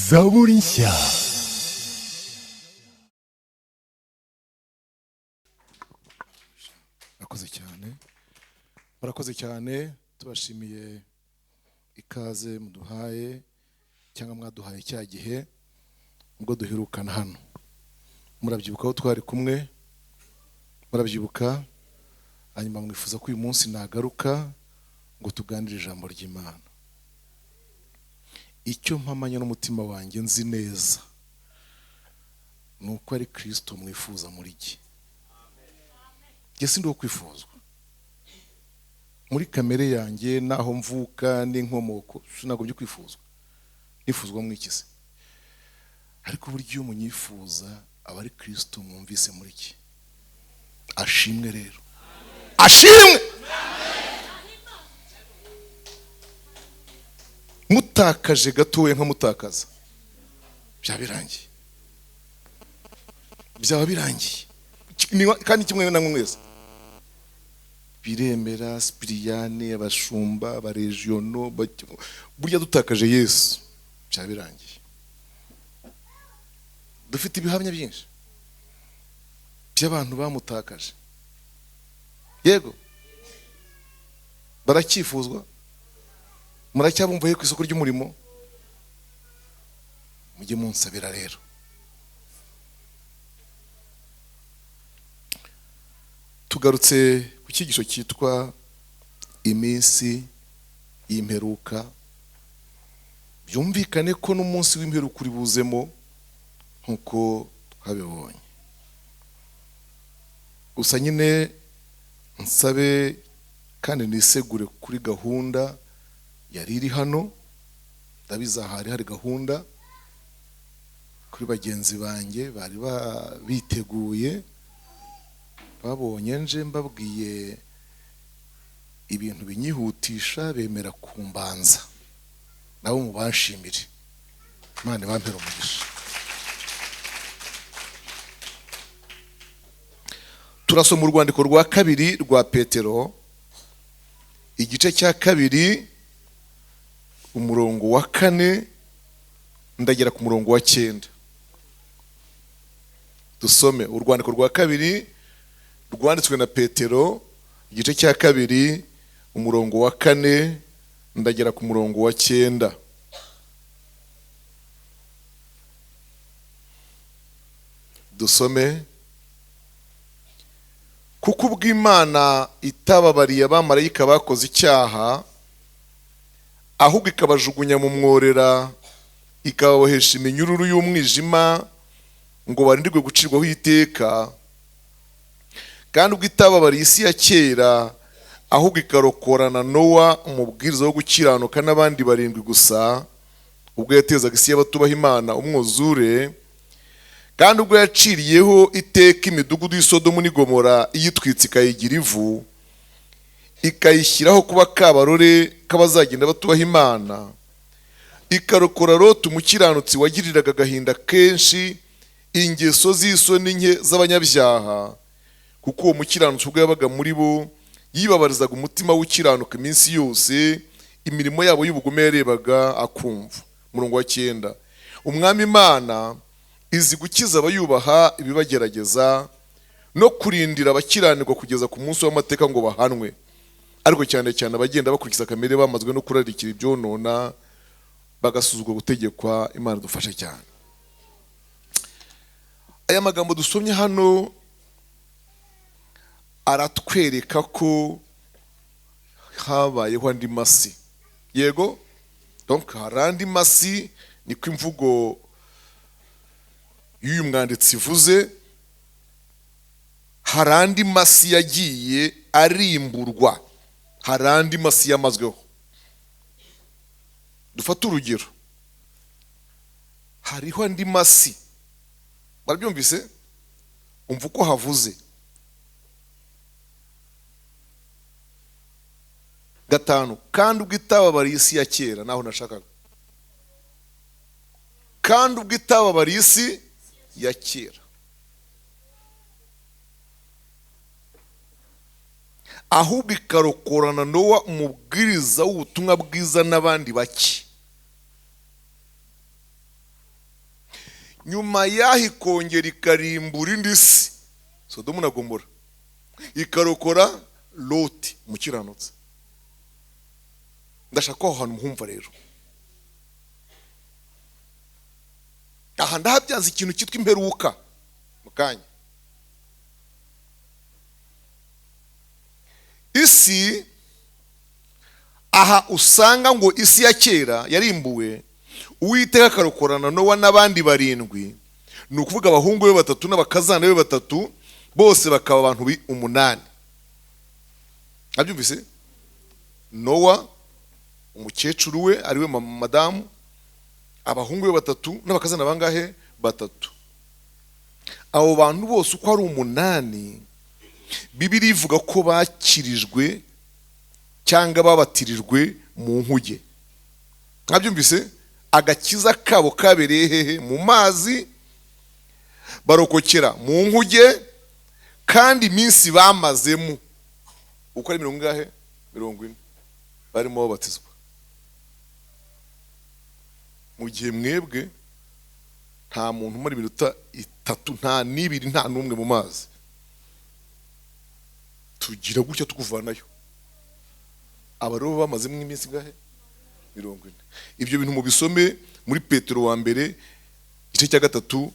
zaburi nshya. Murakoze cyane tubashimiye ikaze muduhaye cyangwa mwaduhaye cya gihe ubwo duherukana hano. Murabyibuka aho twari kumwe, murabyibuka, hanyuma mwifuza ko uyu munsi nagaruka ngo tuganire ijambo ry'Imana. Icyo mpamanya n'umutima wanjye nzi neza nuko ari Kristo mwifuza muri jye. Jye sindi wo kwifuzwa muri kamere yanjye, naho mvuka n'inkomoko sinago byo kwifuzwa, nifuzwa mwikize. Ariko buryo umunyifuza aba ari Kristo mwumvise muri jye. Ashimwe rero, ashimwe. Mutakaje gatowe nka mutakaza byabirangiye, byaba birangiye kandi kimwe na mwese. Biremera, Spiriyane, abashumba, abaregiono, burya dutakaje Yesu byabirangiye. Dufite ibihamya byinshi by'abantu bamutakaje. Yego, baracyifuzwa, muracyabumvaye ku isoko ry'umurimo. Mujye munsabira rero. Tugarutse ku cyigisho cyitwa iminsi y'imperuka. Byumvikane ko n'umunsi w'imperuka uri buzemo nkuko twabibonye. Gusa nyine nsabe kandi nisegure kuri gahunda yari iri hano. Ndabiza hari gahunda kuri bagenzi banjye bari biteguye, babonye nje mbabwiye ibintu binyihutisha, bemera kumbanza. Nabo mubashimire, Imana bampera umugisha. Turasoma urwandiko rwa kabiri rwa Petero, igice cya kabiri, umurongo wa 4 ndagera ku murongo wa 9. Dusome urwandiko rwa kabiri rwanditswe na Petero, igice cya kabiri, umurongo wa 4 ndagera ku murongo wa 9. Dusome. Kuko ubw'Imana itababariye abamarayika bakoze icyaha, ahubwo ikabajugunya mu mworera, ikababohesha iminyururu y'umwijima ngo barindirwe gucirwaho iteka. Kandi ubwo itababariye isi ya kera, ahubwo ikarokorana Nowa umubwiriza wo gukiranuka n'abandi 7 gusa, ubwo yatezaga isi y'abatubaha Imana umwuzure. Kandi ubwo yaciriyeho iteka imidugudu y'Isodomu n'i Gomora, iyitwitse ikayigira ivu, ikayishyiraho kuba kabarore k'abazagenda batubaha Imana, ikarokora Loti umukiranutsi wagiriraga agahinda kenshi ingeso z'isoni nke z'abanyabyaha. Kuko uwo mukiranutsi ubwo yabaga muri bo yibabarizaga umutima w'ukiranuka iminsi yose, imirimo yabo y'ubugome yarebaga akumva. Murongo wa 9. Umwami Imana izi gukiza abayubaha ibibagerageza no kurindira abakiranirwa kugeza ku munsi w'amateka ngo bahanwe. Ariko cyane cyane abagenda bakurikiza kamere bamazwe no kurarikira ibyonona, bagasuzugura gutegekwa. Imana dufashe cyane. Aya magambo dusomye hano aratwereka ko habayeho andi masi. Yego, donc harandi masi, niko imvugo y'uyu mwanditsi ivuze. Harandi masi yagiye arimburwa, harandi masi yamazweho. Dufata urugero, hariho andi masi. Barabyumvise? Umva uko havuze. 5. Kandi ubwo itababariye isi ya kera, naho nashakaga. Kandi ubwo itababariye isi ya kera, ahubwo ikarokorana Nowa umubwiriza w'ubutumwa bwiza n'abandi bake. nyuma yaho ikongera ikarimbura indi si, Sodomu na Gomora, ikarokora Loti umukiranutsi. Ndashaka ko aho hantu muhumva rero. Aha ndahabyanze ikintu cyitwa imperuka mu kanya. Isi aha usanga ngo isi ya kera yarimbuwe, Uwiteka akarokorana Nowa n'abandi 7, ni ukuvuga abahungu be 3 n'abakazana be 3, bose bakaba abantu 8. Abyumvise? Nowa umukecuru we ariwe madamu, abahungu be 3 n'abakazana bangahe 3. Abo bantu bose uko ari 8, Bibiliya ivuga ko bakirijwe cyangwa babatirijwe mu nkuge. Abyumvise? Agakiza kabo kabereye hehe? Mu mazi, barokokera mu nkuge, kandi iminsi bamazemo uko ari 40 barimo babatizwa. Mu gihe mwebwe nta muntu umara iminota 3 nta n'ibiri nta n'umwe mu mazi, tugira gutya tukuvanayo. Abarobo bamazemo iminsi ngahe 40. Ibyo bintu mu bisome muri Petero wa mbere igice cya 3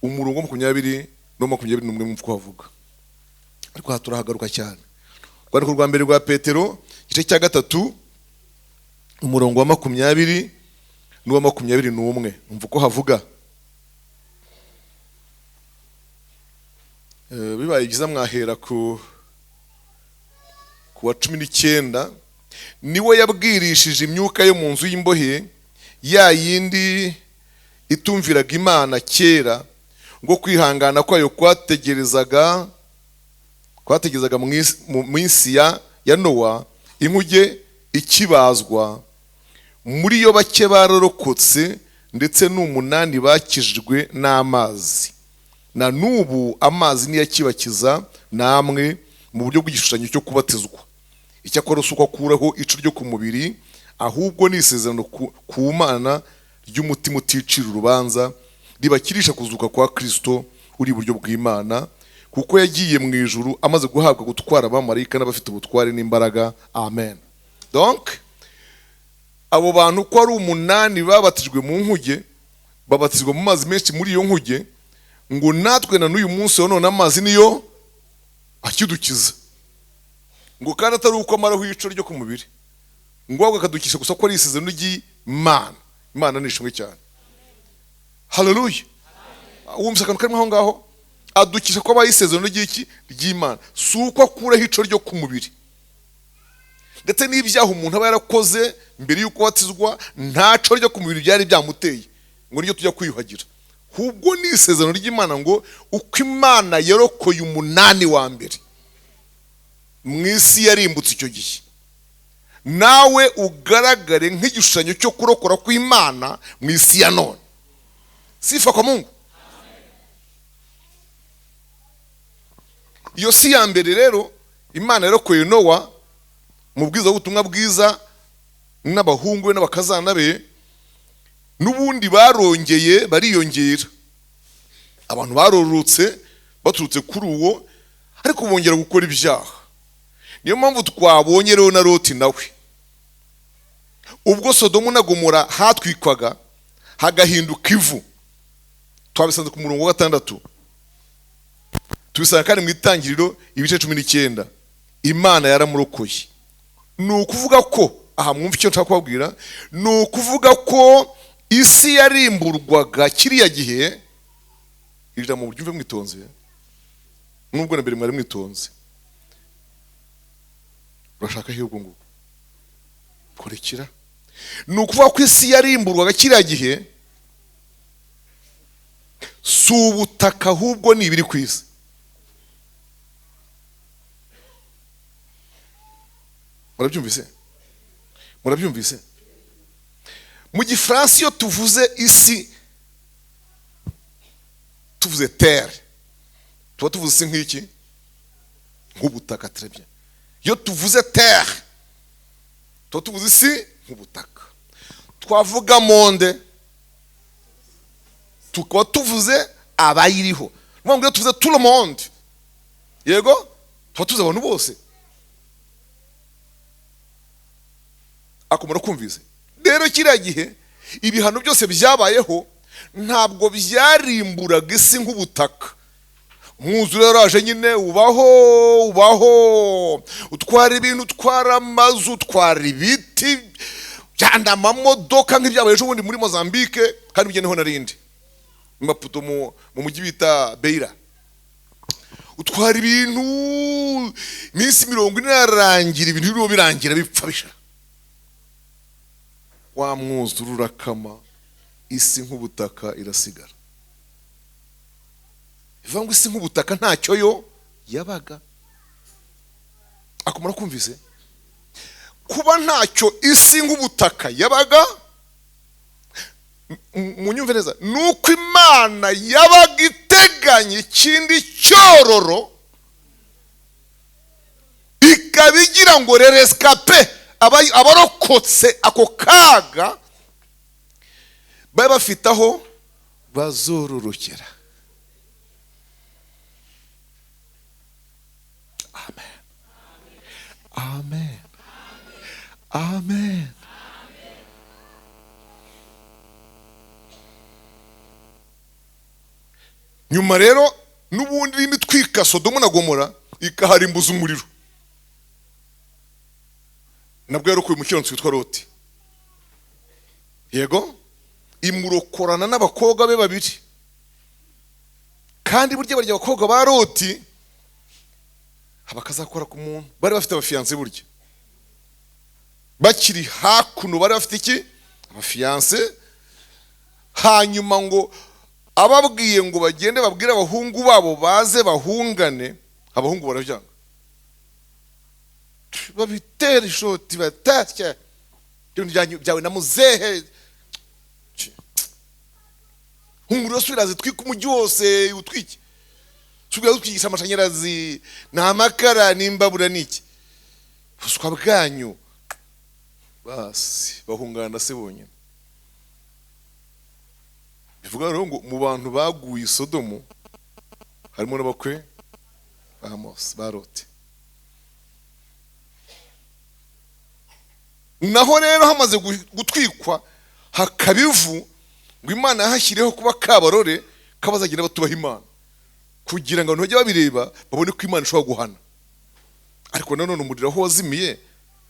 umurongo 20 no 21 mvuko havuga. Ariko haturahagaruka cyane. Rwandiko rwa mbere rwa Petero igice cya 3 umurongo wa 20 n'uwa 21 mvuko havuga. Bibaye byiza mwahera ku wa 19. Niwe yabwirishije imyuka yo mu nzu y'imbohe, ya yindi itumviraga Imana kera, ngo kwihangana kwayo kwategerezaga mu minsi ya Nowa, inkuge ikibazwa. Muri yo bake bararokotse, ndetse n'8 bakijijwe n'amazi. Na n'ubu amazi niyo akibakiza namwe mu buryo bw'igishushanyo cyo kubatizwa. Icyakora si uko akuraho ico ryo ku mubiri, ahubwo ni isezerano ku Mana ry'umutima uticira urubanza, ribakirisha kuzuka kwa Kristo uri iburyo bw'Imana, kuko yagiye mu ijuru amaze guhabwa gutwara abamarayika n'abafite ubutware n'imbaraga. Amen. Donc abo bantu ko ari 8 babatijwe mu nkuge, babatizwa mu mazi menshi muri iyo nkuge, ngo natwe na n'uyu munsi none amazi niyo akidukiza. Ngo kandi atari uko amaraho ico ryo ku mubiri, ngo ahubwo akadukisha gusa ko ari isezerano ry'Imana. Imana nishimwe cyane. Haleluya. Wumvise akantu karimo aho ngaho? Adukisha ko abaye isezerano ry'Imana, si uko akuraho ico ryo ku mubiri. Ndetse n'ibyaha umuntu aba yarakoze mbere y'uko watizwa, ntaco ryo ku mubiri byari byamuteye ngo niyo tujya kwiyuhagira. Hubwo ni isezerano ry'Imana ngo uko Imana yarokoye 8 wa mbere mwisi yarimbutse icyo gihe, nawe ugaragare nk'igishushanyo cyo kurokora kw'Imana mwisi ya none. Sifa kwa Mungu. Iyo si ya mbere rero Imana yarokoye Nowa mu bwiza w'ubutumwa bwiza n'abahungu be n'abakazana be, n'ubundi bariyongera. Abantu barorotse baturutse kuri uwo, ariko bongera gukora ibyaha. Niyo mpamvu twabonye rero na Loti nawe, ubwo Sodomu na Gomora hatwikwaga hagahinduka ivu. Twabisanze ku murongo wa 6, tubisanga kandi mu Itangiriro ibice 19. Imana yaramurokoye. Ni ukuvuga ko aha mwumva icyo nshaka kubabwira, ni ukuvuga ko isi yarimburwaga kiriya gihe. Irira mu buryo mwitonze, nubwo na mbere mwari mwitonze. Urashaka ahubwo ngo korekera. Ni ukuvuga ko isi yarimburwaga kiriya gihe, si ubutaka ahubwo ni ibiri ku isi. Murabyumvise? Mu Gifaransa iyo tuvuze isi, tuvuze terre, tuba tuvuze isi nk'iki? Nk'ubutaka. Très bien. Iyo tuvuze terre, tuba tuvuze isi nk'ubutaka. Twavuga monde, tukaba tuvuze abayiriho. Mwambwe tuvuze tout le monde, yego tuba tuvuze abantu bose. Akomora kumvise rero kiriya gihe ibihano byose byabayeho ntabwo byarimburaga isi nk'ubutaka. Umwuzure waraje nyine ubaho utwara ibintu, utwara amazu, utwara ibiti, byanda amamodoka nk'ibyabaye ejo bundi muri Mozambique kandi bigeneho narindi Maputo mu mujyi bita Beira. Utwara ibintu iminsi 40 yarangira, ibintu biro birangira bipfa bisha. Wa mwuzure urakama, isi nk'ubutaka irasigara. Bivuga ngo isi nk'ubutaka ntacyo yo yabaga. Akomora kumvise kuba ntacyo isi nk'ubutaka yabaga, munyumve neza, nuko Imana yabaga iteganya ikindi cyororo ikabigira ngo rerescape abarokotse ako kaga babe bafite aho bazororokera. Amen. Amen. Amen. Nyuma rero n'ubundi imitwika Sodomu na Gomora ikaharimbuza umuriro. Nabwo yari kuye mu kironso witwa Loti, yego imurokorana n'abakobwa be babiri. Kandi burya barya abakobwa ba Loti abakazakora ku muntu bari bafite abafiance, burya bakiri hakuno bari bafite iki, abafiance. Hanyuma ngo ababwiye ngo bagende babwire abahungu babo baze bahungane, abahungu baravyanga, babitera ishoti batatya ibintu byawe na muzehe. Umuriro swiraze twika umujyi wose utwike, subira utwigisha amashanyarazi n'amakara n'imbabura niki, buswa bwanyu basi bahungana se bonyine. Bivuga rero ngo mu bantu baguye Sodomu harimo n'abakwe ba Mose ba Loti. Naho rero hamaze gutwikwa hakabivu ngo Imana yahashyireho kuba kabarore kabazagira batubaha Imana, kugira ngo abantu bajye babireba babone ko Imana ishobora guhana. Ariko nanone umuriro aho wazimiye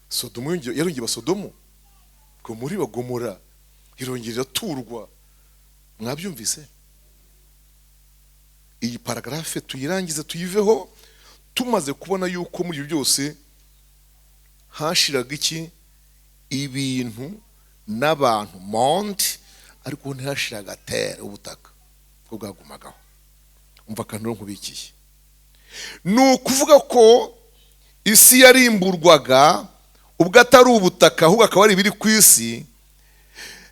Sodomu yarongeye basodomu ngo muri bagomora irongera turwa. Mwabyumvise? Iyi paragrafe tuyirangize tuyiveho tumaze kubona yuko muri byose hashiraga iki, ibintu n'abantu monde, ariko ntihashiraga terre, ubutaka bwo bwagumagaho. Umva kanuro nkubikiye, nukuvuga ko isi yarimburwaga ubwo atari ubutaka ahubwo akaba ari biri ku isi.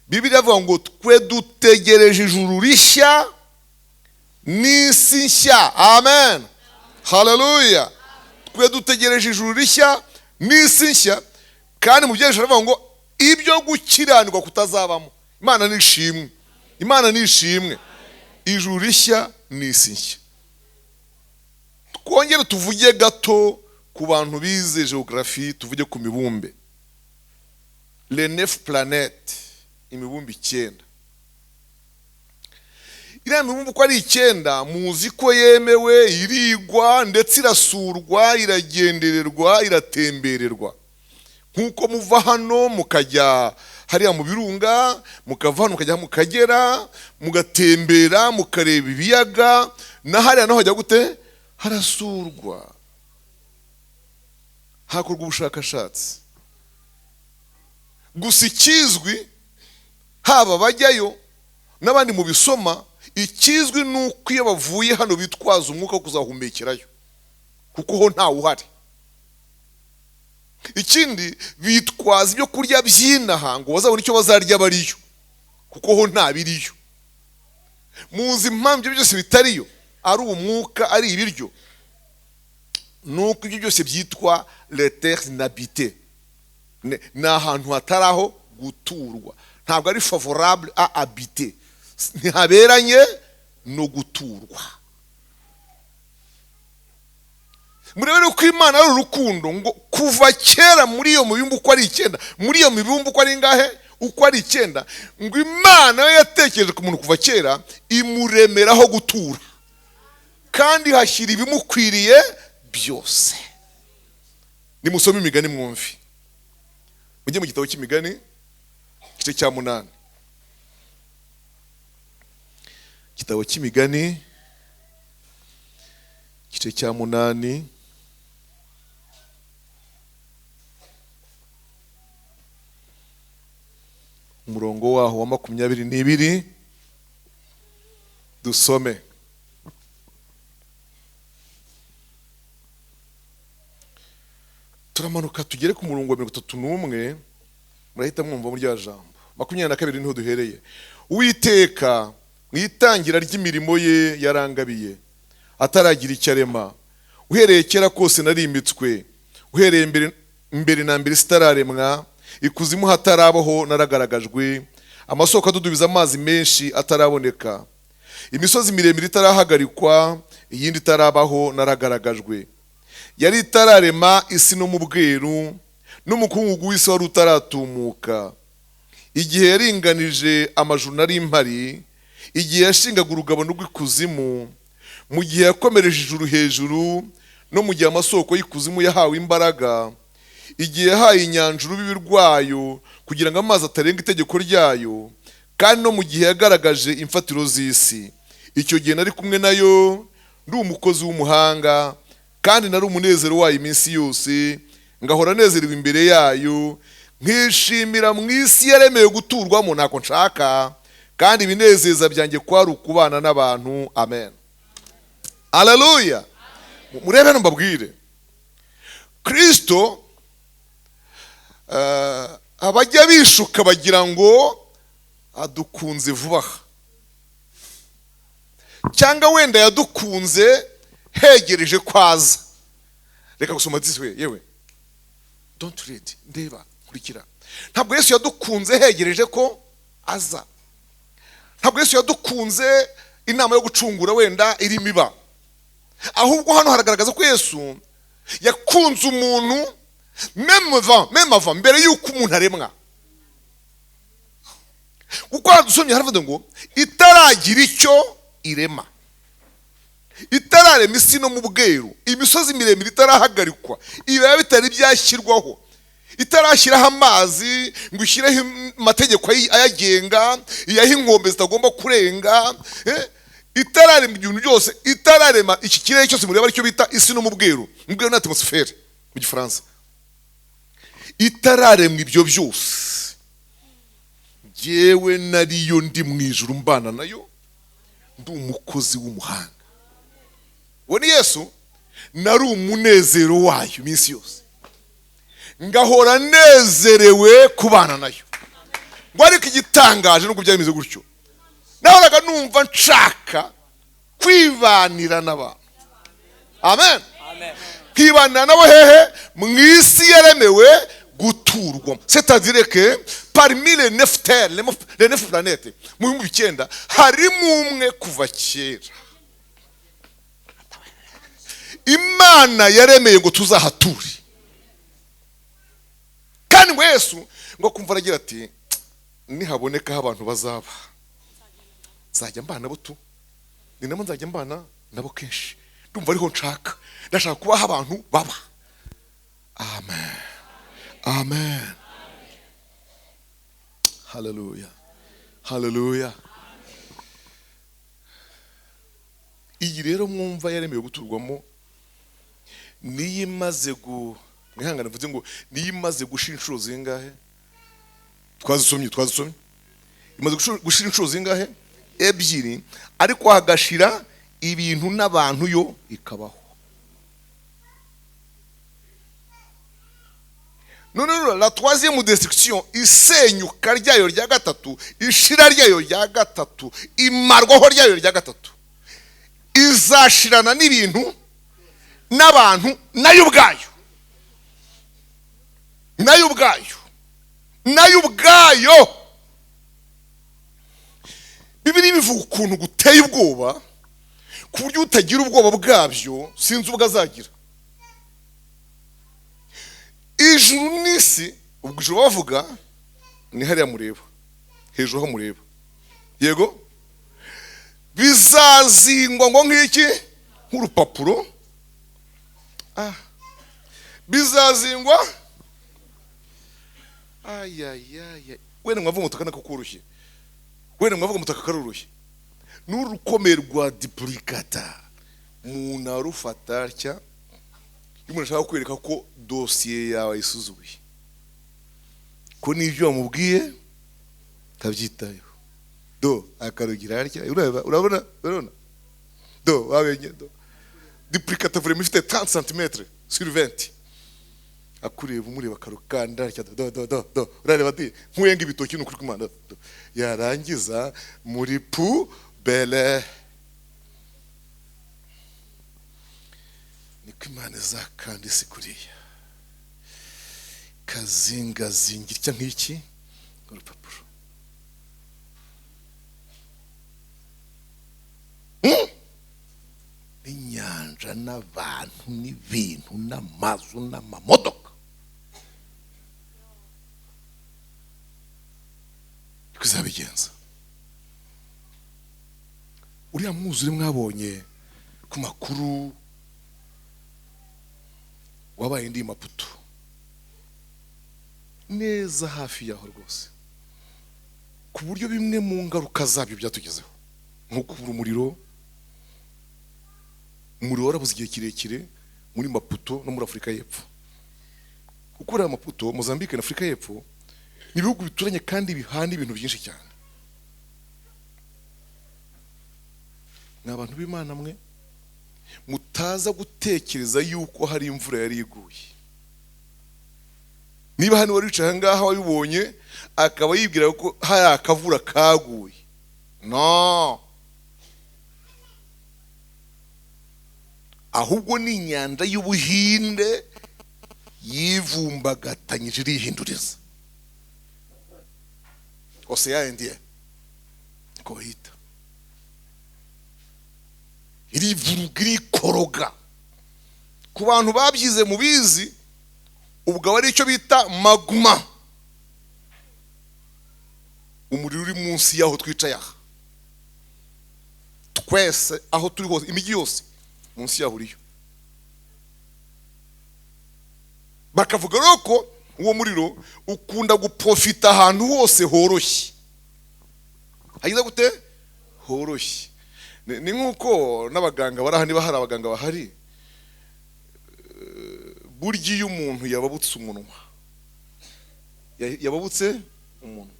Bibiliya avuga ngo twe dutegereje ijuru rishya n'isi nshya. Amen, haleluya. Twe dutegereje ijuru rishya n'isi nshya, kandi mu byerekezo avuga ngo ibyo gukiranirwa kutazabamo. Imana nishimwe, Imana nishimwe. Ijuru rishya n'isi nshya. Twongere tuvuge gato ku bantu bize geography, tuvuge ku mibumbe. Les 9 planètes, imibumbe 9. Iriya mibumbe uko ari 9 muzi ko yemewe, irigwa ndetse irasurwa, iragendererwa, iratembererwa. Nkuko muva hano mukajya hariya mu birunga, mukava hano mukajya mu Kagera, mugatembera mukareba ibiyaga, na hariya naho hajya gute, harasurwa, hakorwa ubushakashatsi. Gusa ikizwi haba bajyayo n'abandi mu bisoma, ikizwi nuko iyo bavuye hano bitwaza umwuka wo kuzahumekerayo, kuko ho nta uhari. Ikindi bitwaza ibyo kurya by'inaha ngo bazabone icyo bazarya bariyo, kuko ho nta biriyo. Muzi impamvu byose bitariyo ari umwuka, ari ibiryo, nuko ibyo byose byitwa les terres inhabitées, ni ahantu hataraho guturwa, ntabwo ari favorable à habiter. ntihaberanye no guturwa. Murebere uko Imana ari urukundo, ngo kuva kera muri iyo mibumbe uko ari 9, muri iyo mibumbe uko ari ingahe, uko ari 9, ngo Imana yo yatekereje ku muntu kuva kera imuremeraho gutura, kandi hashyira ibimukwiriye byose. Nimusome Imigani mwumve, mujye mu gitabo cy'Imigani igice cya 8. Igitabo cy'Imigani igice cya 8, umurongo waho wa 22, dusome. Turamanuka tugere ku murongo wa 31, murahita mwumva muri rya jambo. 22 niho duhereye. Uwiteka mu itangira ry'imirimo ye yarangabiye, ataragira icyo arema. Uhereye kera kose narimitswe, uhereye mbere na mbere sitararemwa, ikuzimu hatarabaho naragaragajwe, amasoko adudubiza amazi menshi ataraboneka, imisozi miremire itarahagarikwa, iyindi itarabaho naragaragajwe. Yari itararema isi no mu bweru, n'umukungugu w'isi wari utaratumuka. Igihe yaringanije amajuru nari mpari, igihe yashingaga urugabano rw'ikuzimu, mu gihe yakomereje ijuru hejuru, no mu gihe amasoko y'ikuzimu yahawe imbaraga, igihe yahaye inyanja urubibi rwayo kugira ngo amazi atarenga itegeko ryayo, kandi no mu gihe yagaragaje imfatiro z'isi. Icyo gihe nari kumwe nayo, ndi umukozi w'umuhanga, kandi nari umunezero wayo iminsi yose, ngahora nezerewe imbere yayo, nkishimira mu isi yaremewe guturwamo ntako nshaka, kandi ibinezeza byanjye kwari ukubana n'abantu. Amen. Haleluya. Murebe no mbabwire, Kristo abajya bishuka bagira ngo adukunze vuba aha, cyangwa wenda yadukunze hegereje kwaza. Reka gusoma this way, yewe don't read, ndeba kurikira. Ntabwo Yesu yadukunze hegereje ko aza. Ntabwo Yesu yadukunze inama yo gucungura wenda iri miba. Ahubwo hano haragaragaza ko Yesu yakunze umuntu meme avant mbere yuko umuntu aremwa. Kuko hadusomye haravuga ngo itaragira icyo irema, itararema isi no mu bweru, imisozi miremire itarahagarikwa, ibiba bitari byashyirwaho, itarashyiraho amazi ngo ishyireho amategeko ayagenga, iyaho inkombe zitagomba kurenga, itararema ibintu byose, itararema iki kirere cyose mureba aricyo bita isi no mu bweru, mu bweru na atmosfere mu Gifaransa. Itararema ibyo byose, jewe nariyo ndi mu ijuru mbana nayo, ndi umukozi w'umuhanga. Uwo ni Yesu, nari umunezero wayo iminsi yose, ngahora nezerewe kubana nayo. Ngo ariko igitangaje nuko byameze gutyo, nahoraga numva nshaka kwibanira n'abantu. Amen. Kwibanira nabo hehe? Mu isi yaremewe guturwamo. C'est-à-dire que parmi les 9 terres, les 9 planètes, mu 9 harimo umwe kuva kera Imana yaremeye ngo tuzahature. Kandi ngo Yesu ngo kumva aragira ati, nihaboneka abantu bazaba, nzajya mbana nabo tu, ni namo nzajya mbana nabo kenshi. Ndumva ariho nshaka, ndashaka kubaho abantu baba. Amen. Amen. Hallelujah. Hallelujah. Iyi rero mwumva yaremewe guturwamo, niyo imaze mwihangana mvuze ngo niyo imaze gushira inshuro zingahe? Twazisomye. Imaze gushira inshuro zingahe? 2, ariko hagashira ibintu n'abantu yo ikabaho. Non, la troisième destruction, isenyuka ryayo rya gatatu, ishira ryayo rya gatatu, imarwaho ryayo rya gatatu, izashirana n'ibintu n'abantu nayo ubwayo. Bibiri bivuga ukuntu guteye ubwoba ku buryo utagira ubwoba bwabyo sinzi ubwo azagira. Ijuru n'isi, ubwo ijuru bavuga ni hariya mureba, hejuru ho mureba, yego, bizazingwa ngo nk'iki, nk'urupapuro, bizazingwa, wene mwavuga umutaka nako kurushye, wene mwavuga umutaka karurushye, n'urukomeye rwa duplicata umuntu arufata atya iyo umuntu ashaka kwereka ko dosiye yawe isuzuye ko n'ibyo wamubwiye tabyitayeho. Do akarugira atya, urabona do wabenye do duplicata vraiment ifite 30 cm sur 20, akureba umureba karukanda atya do urareba ati nkuyenga ibitoki n'ukuri kw'Imana, yarangiza muri pu bele. Niko Imana izakanda isi kuriya, kazingazingira icya nk'iki urupapuro. Inyanja n'abantu n'ibintu n'amazu n'amamodoka, niko izabigenza. Uriya mwuzure mwabonye ku makuru wabaye ndi Maputo, neza hafi yaho rwose, ku buryo bimwe mu ngaruka zabyo byatugezeho, nko kubura umuriro warabuze igihe kirekire muri Maputo no muri Afurika y'Epfo. Kuko uriya Maputo, Mozambique na Afurika y'Epfo ni ibihugu bituranye kandi bihana ibintu byinshi cyane. Ni abantu b'Imana mwe mutaza gutekereza yuko hari imvura yari iguye. Niba hano wari wicaye ngaha wabibonye akaba yibwira ko hari akavura kaguye, no, ahubwo ni inyanja y'Ubuhinde yivumbagatanyije irihinduriza. Ocean Indien ko bahita, irivuruga irikoroga. Ku bantu babyize mu bizi, ubwo ari icyo bita magma, umuriro uri munsi yaho twicaye aha twese, aho turi hose, imijyi yose munsi yaho uriyo. Bakavuga rero ko uwo muriro ukunda guprofita ahantu hose horoshye. Hagize gute? Horoshye. Ni nkuko n'abaganga barahandi, bahari abaganga bahari, burya iyo umuntu yababutse umunwa, yababutse umuntu,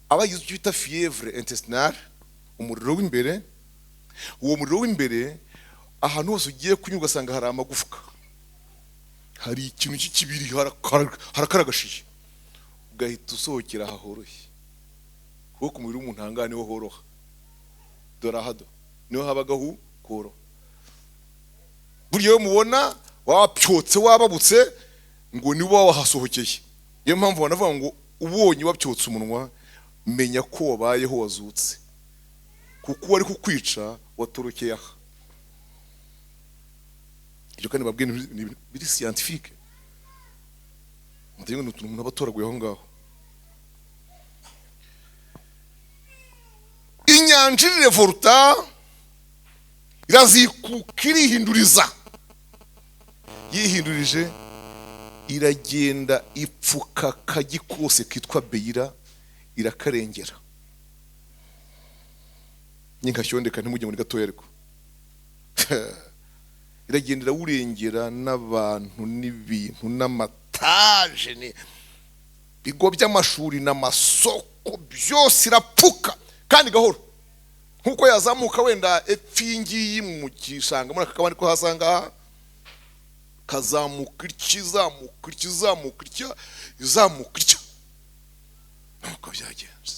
abagize icyo bita fièvre intestinale, umuriro w'imbere. Uwo muriro w'imbere ahantu hose ugiye kunyura ugasanga hari amagufwa, hari ikintu cy'ikibiri harakaragashije, ugahita usohokera aha horoshye. Kuko ku mubiri w'umuntu hangana niho horoha, dorahado niho habagaho koroha. Burya iyo mubona wapyotse wababutse ngo nibo wahasohokeye. Niyo mpamvu banavuga ngo ubonye wapyotse umunwa menya ko wabayeho wazutse, kuko wari kukwica watorokeye aha. Ibyo kandi babwiye biri scientifique, ntabwo n'utuntu umuntu abatoraguye aho ngaho. Inyanja irirevoluta, irazikuka irihinduriza. Yihindurije iragenda ipfuka akagi kose kitwa Beira, irakarengera. Nyinkashyondeka ntimujye muri gatoya ariko iragendera urengera n'abantu n'ibintu n'amataje bigo by'amashuri n'amasoko byose irapfuka kandi gahoro. Nkuko yazamuka wenda epfingi mu gishanga muri akabandi ko hasanga kazamuka izamuka nuko byagenze.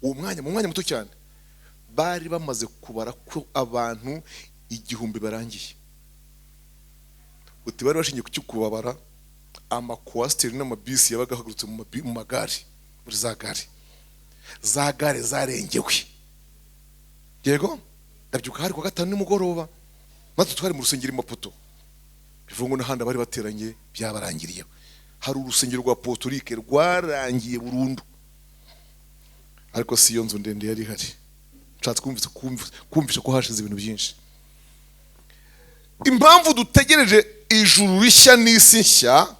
Uwo mwanya mu mwanya muto cyane bari bamaze kubara ko abantu 1000 barangiye. Uti bari bashingiye ku cyukubabara, amakwasiteri n'amabisi yabaga hagurutse mu magari muri za gare zarengewe. Yego ndabyuka hari kwa gatanu nimugoroba, maze twari mu rusengero Maputo, bivuga ngo n'ahandi bari bateranye byabarangiriye. Hari urusengero rwa Portorique rwarangiye burundu, ariko si yo nzu ndende yari hari. Nshatse kumvisha ko hashize ibintu byinshi. Impamvu dutegereje ijuru rishya n'isi nshya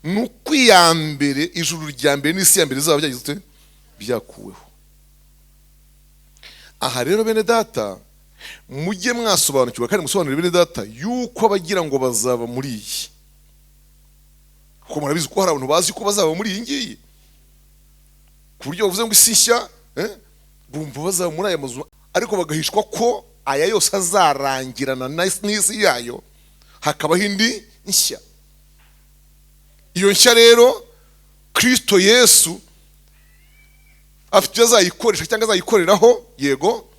nuko iyambere, ijuru rya mbere n'isi ya mbere zaba byagize byakuweho. Aha rero bene data, mujye mwasobanukirwa kandi musobanurire bene data yuko abagira ngo bazaba muri iyi, kuko murabizi ko hari abantu bazi ko bazaba muri iyi ngiyi, ku buryo bavuze ngo isi nshya bumva bazaba muri aya mazu, ariko bagahishwa ko aya yose azarangirana n'isi yayo, hakabaho indi nshya. Iyo nshya rero Kristo Yesu afite ibyo azayikoresha cyangwa azayikoreraho. Yego,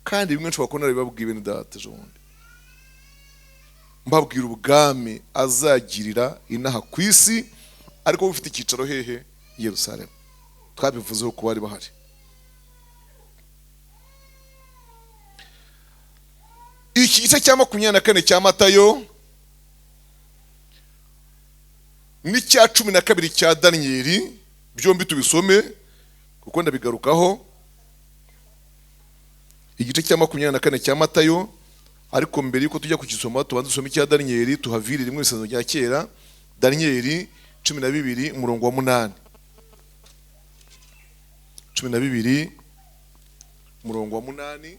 kandi bimwe nshobora kubona bibabwiye bene data ejo bundi, mbabwira ubwami azagirira inaha ku isi, ariko bufite icyicaro hehe? Yerusalemu. Twabivuzeho ko bari bahari. Iki gice cya 24 cya Matayo n'icya 12 cya Daniyeli, byombi tubisome kuko ndabigarukaho. Igice cya 24 cya Matayo, ariko mbere yuko tujya kukisoma tubanze dusome icya Daniyeli, tuhavirire mu isezerano rya kera. Daniyeli 12 umurongo wa 8. 12 umurongo wa 8,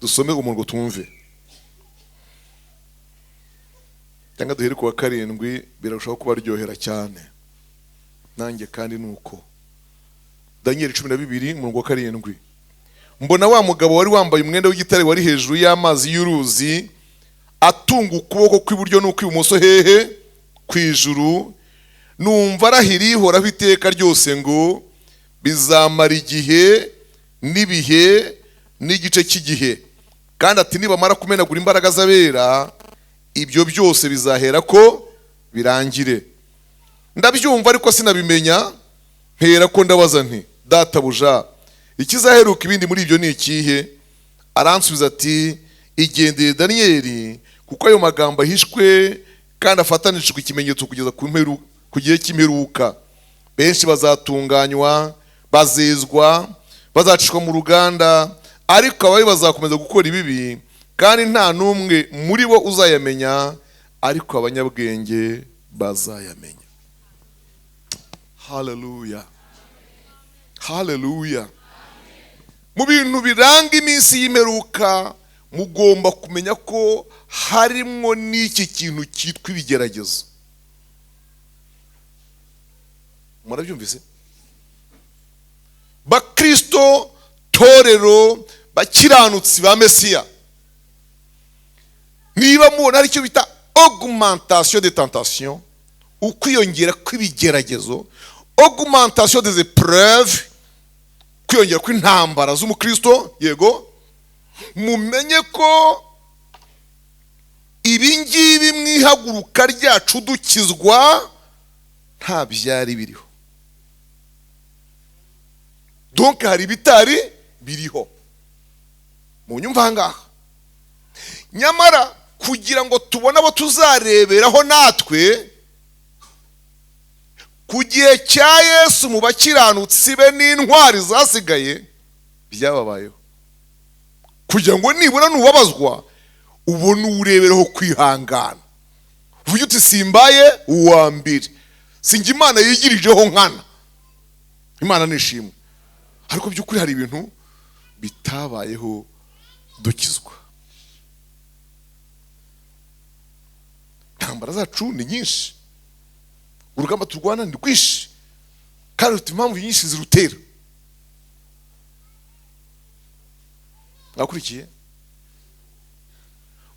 dusome umurongo tumve, cyangwa duhere ku wa 7, birarushaho kuba ryohera cyane nanjye kandi nuko. Daniyeli 12 umurongo wa 7. Mbona wa mugabo wari wambaye umwenda w'igitare wari hejuru y'amazi y'uruzi, atunga ukuboko kw'iburyo n'ukw'ibumoso hehe? Kw'ijuru. Numva arahira ihoraho iteka ryose ngo bizamara igihe n'ibihe n'igice cy'igihe, kandi ati nibamara kumenagura imbaraga z'abera, ibyo byose bizahera ko birangire. Ndabyumva ariko sinabimenya, mpera ko ndabaza nti databuja, ikizaheruka ibindi muri ibyo ni ikihe? Aransubiza ati igendere Daniyeli, kuko ayo magambo ahishwe kandi afatanishijwe ikimenyetso kugeza ku gihe cy'imperuka. Benshi bazatunganywa, bazezwa, bazacishwa mu ruganda, ariko ababi bazakomeza gukora ibibi, kandi nta n'umwe muri bo uzayamenya, ariko abanyabwenge bazayamenya. Haleluya, haleluya. Mu bintu biranga iminsi y'imperuka mugomba kumenya ko harimo n'iki kintu cyitwa ibigeragezo. Murabyumvise? Bakristo, torero, bakiranutsi ba Mesiya, niba mubona hari icyo bita augmentation de tentation, ukwiyongera kw'ibigeragezo, augmentation des épreuves, kwiyongera kw'intambara z'umukristo, yego, mumenye ko ibi ngibi mwihaguruka ryacu dukizwa nta byari biriho. Donc hari bitari biriho. Mu nyumva ngaha, nyamara kugira ngo tubone abo tuzareberaho natwe ku gihe cya Yesu mu bakiranutsi be n'intwari zasigaye byababayeho, kugira ngo nibura nubabazwa ubone urebereho kwihangana, uvuge uti simbaye uwa mbere, sinjye Imana yigirijeho nkana, Imana nishimwe. Ariko by'ukuri hari ibintu bitabayeho dukizwa. Intambara zacu ni nyinshi, urugamba turwana ni rwinshi, kandi rufite impamvu nyinshi zirutera. Mwakurikiye?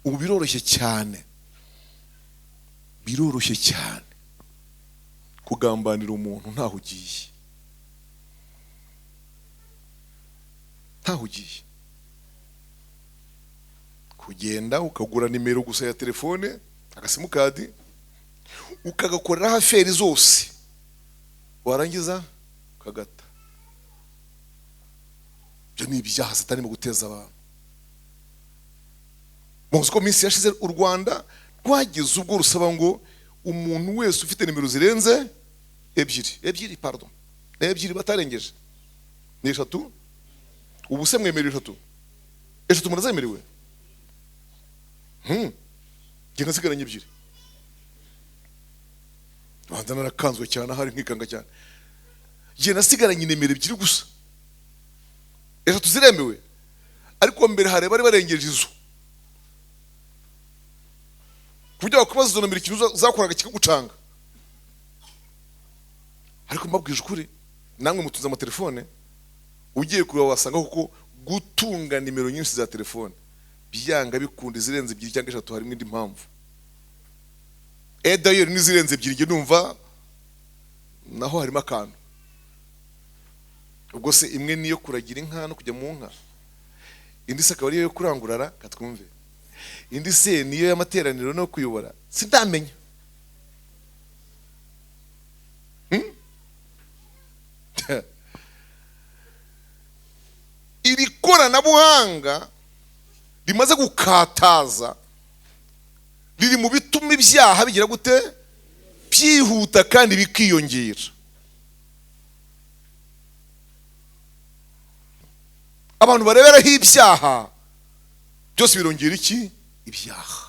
Ubu biroroshye cyane, biroroshye cyane kugambanira umuntu ntaho ugiye, ntaho ugiye. Kugenda ukagura nimero gusa ya telefone, agasimukadi, ukagakoreraho aferi zose, warangiza ukagata. Ibyo ni ibyaha Satani mu guteza abantu. Muzi ko minsi yashize u Rwanda rwagize ubwo rusaba ngo umuntu wese ufite nimero zirenze ebyiri batarengeje ni 3, ubu se mwemerera 3 murazemerewe. Genda sigaranye 2. Rwanda narakanzwe cyane, ahari nkikanga cyane. Genda sigaranye nimero 2 gusa, 3 ziremewe, ariko mbere hari bari barengeje izo. Kujya bakubaza izo nomero ikintu zakoraga kikagucanga. Ariko mbabwije ukuri, namwe mutunze amatelefone, ugiye kureba wasanga kuko gutunga nimero nyinshi za telefone byanga bikunda zirenze 2 cyangwa 3 harimo indi mpamvu. D'ailleurs nizirenze 2 nge numva naho harimo akantu. Ubwo se imwe niyo kuragira inka no kujya mu nka, indi se akaba ariyo kurangurara katwumve, indi se niyo y'amateraniro no kuyobora sindamenya. Iri koranabuhanga rimaze gukataza riri mu bituma ibyaha bigira gute byihuta kandi bikiyongera. Abantu bareberaho ibyaha byose birongera iki? Ibyaha.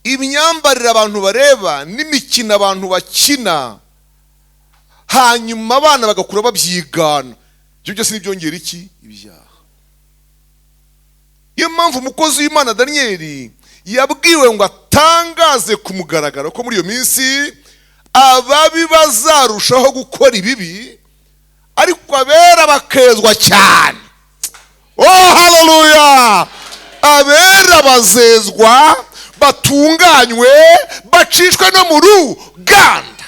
Imyambarire abantu bareba n'imikino abantu bakina, hanyuma abana bagakura babyigana, ibyo byose nibyongera iki? Ibyaha. Iyo mpamvu umukozi w'Imana Daniel yabwiwe ngo atangaze ku mugaragaro ko muri iyo minsi ababi bazarushaho gukora ibibi, ariko abera bakezwa cyane. Oh haleluya! Abera bazezwa, batunganywe, bacishwe no mu ruganda.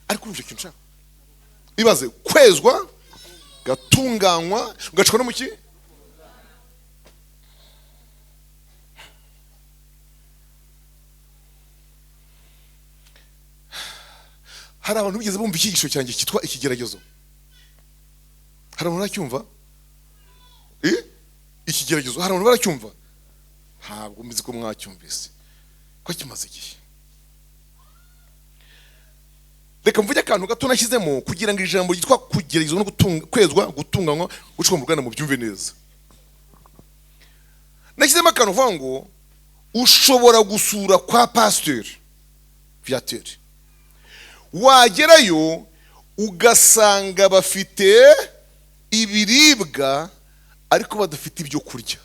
Ariko uje kintu nshaka ibaze, kwezwa, gatunganywa, ugacishwa no mu ki? Hari abantu bigeze bumva icyigisho cyanjye cyitwa ikigeragezo? Hari abantu baracyumva? Ikigeragezo hari abantu baracyumva? Ntabwo mbizi ko mwacyumvise ko kimaze igihe. Reka mvuge akantu gato nashyizemo kugira ngo ijambo ryitwa kugeragezwa no kwezwa, gutunganywa, gucishwa mu ruganda mu byumve neza. Nashyizemo akantu uvuga ngo ushobora gusura kwa pasteur Viateur, wagerayo ugasanga bafite ibiribwa ariko badafite ibyo kurya.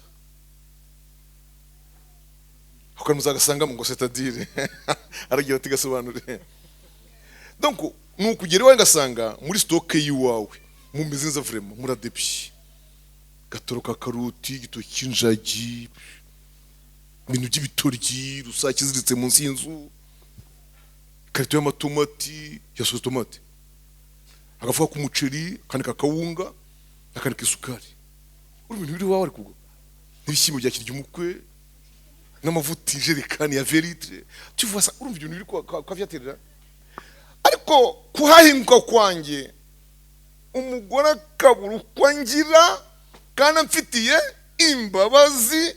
Uko muzagasanga ngo c'est-à-dire aragiye ati gasobanure. Donc nukugera iwawe ngasanga muri stock yiwawe mu mizinza vraiment muradebye, gatoroka karoti, igitoki cy'injagi, ibintu by'ibitoryi, rusake ziritse munsi y'inzu, karito y'amatomati, yasoze tomate, agafuka k'umuceri, kandi kakawunga, akandi k'isukari. Uri ibintu biri wawe ari kugwa, n'ibishyimbo bya kirya umukwe, n'amavuta ijerekani ya veritre. Tu vois ça, urumva ibintu biri kwa Viateur. Ariko kuhahinduka kwanjye umugore akabura uko ngira kandi amfitiye imbabazi.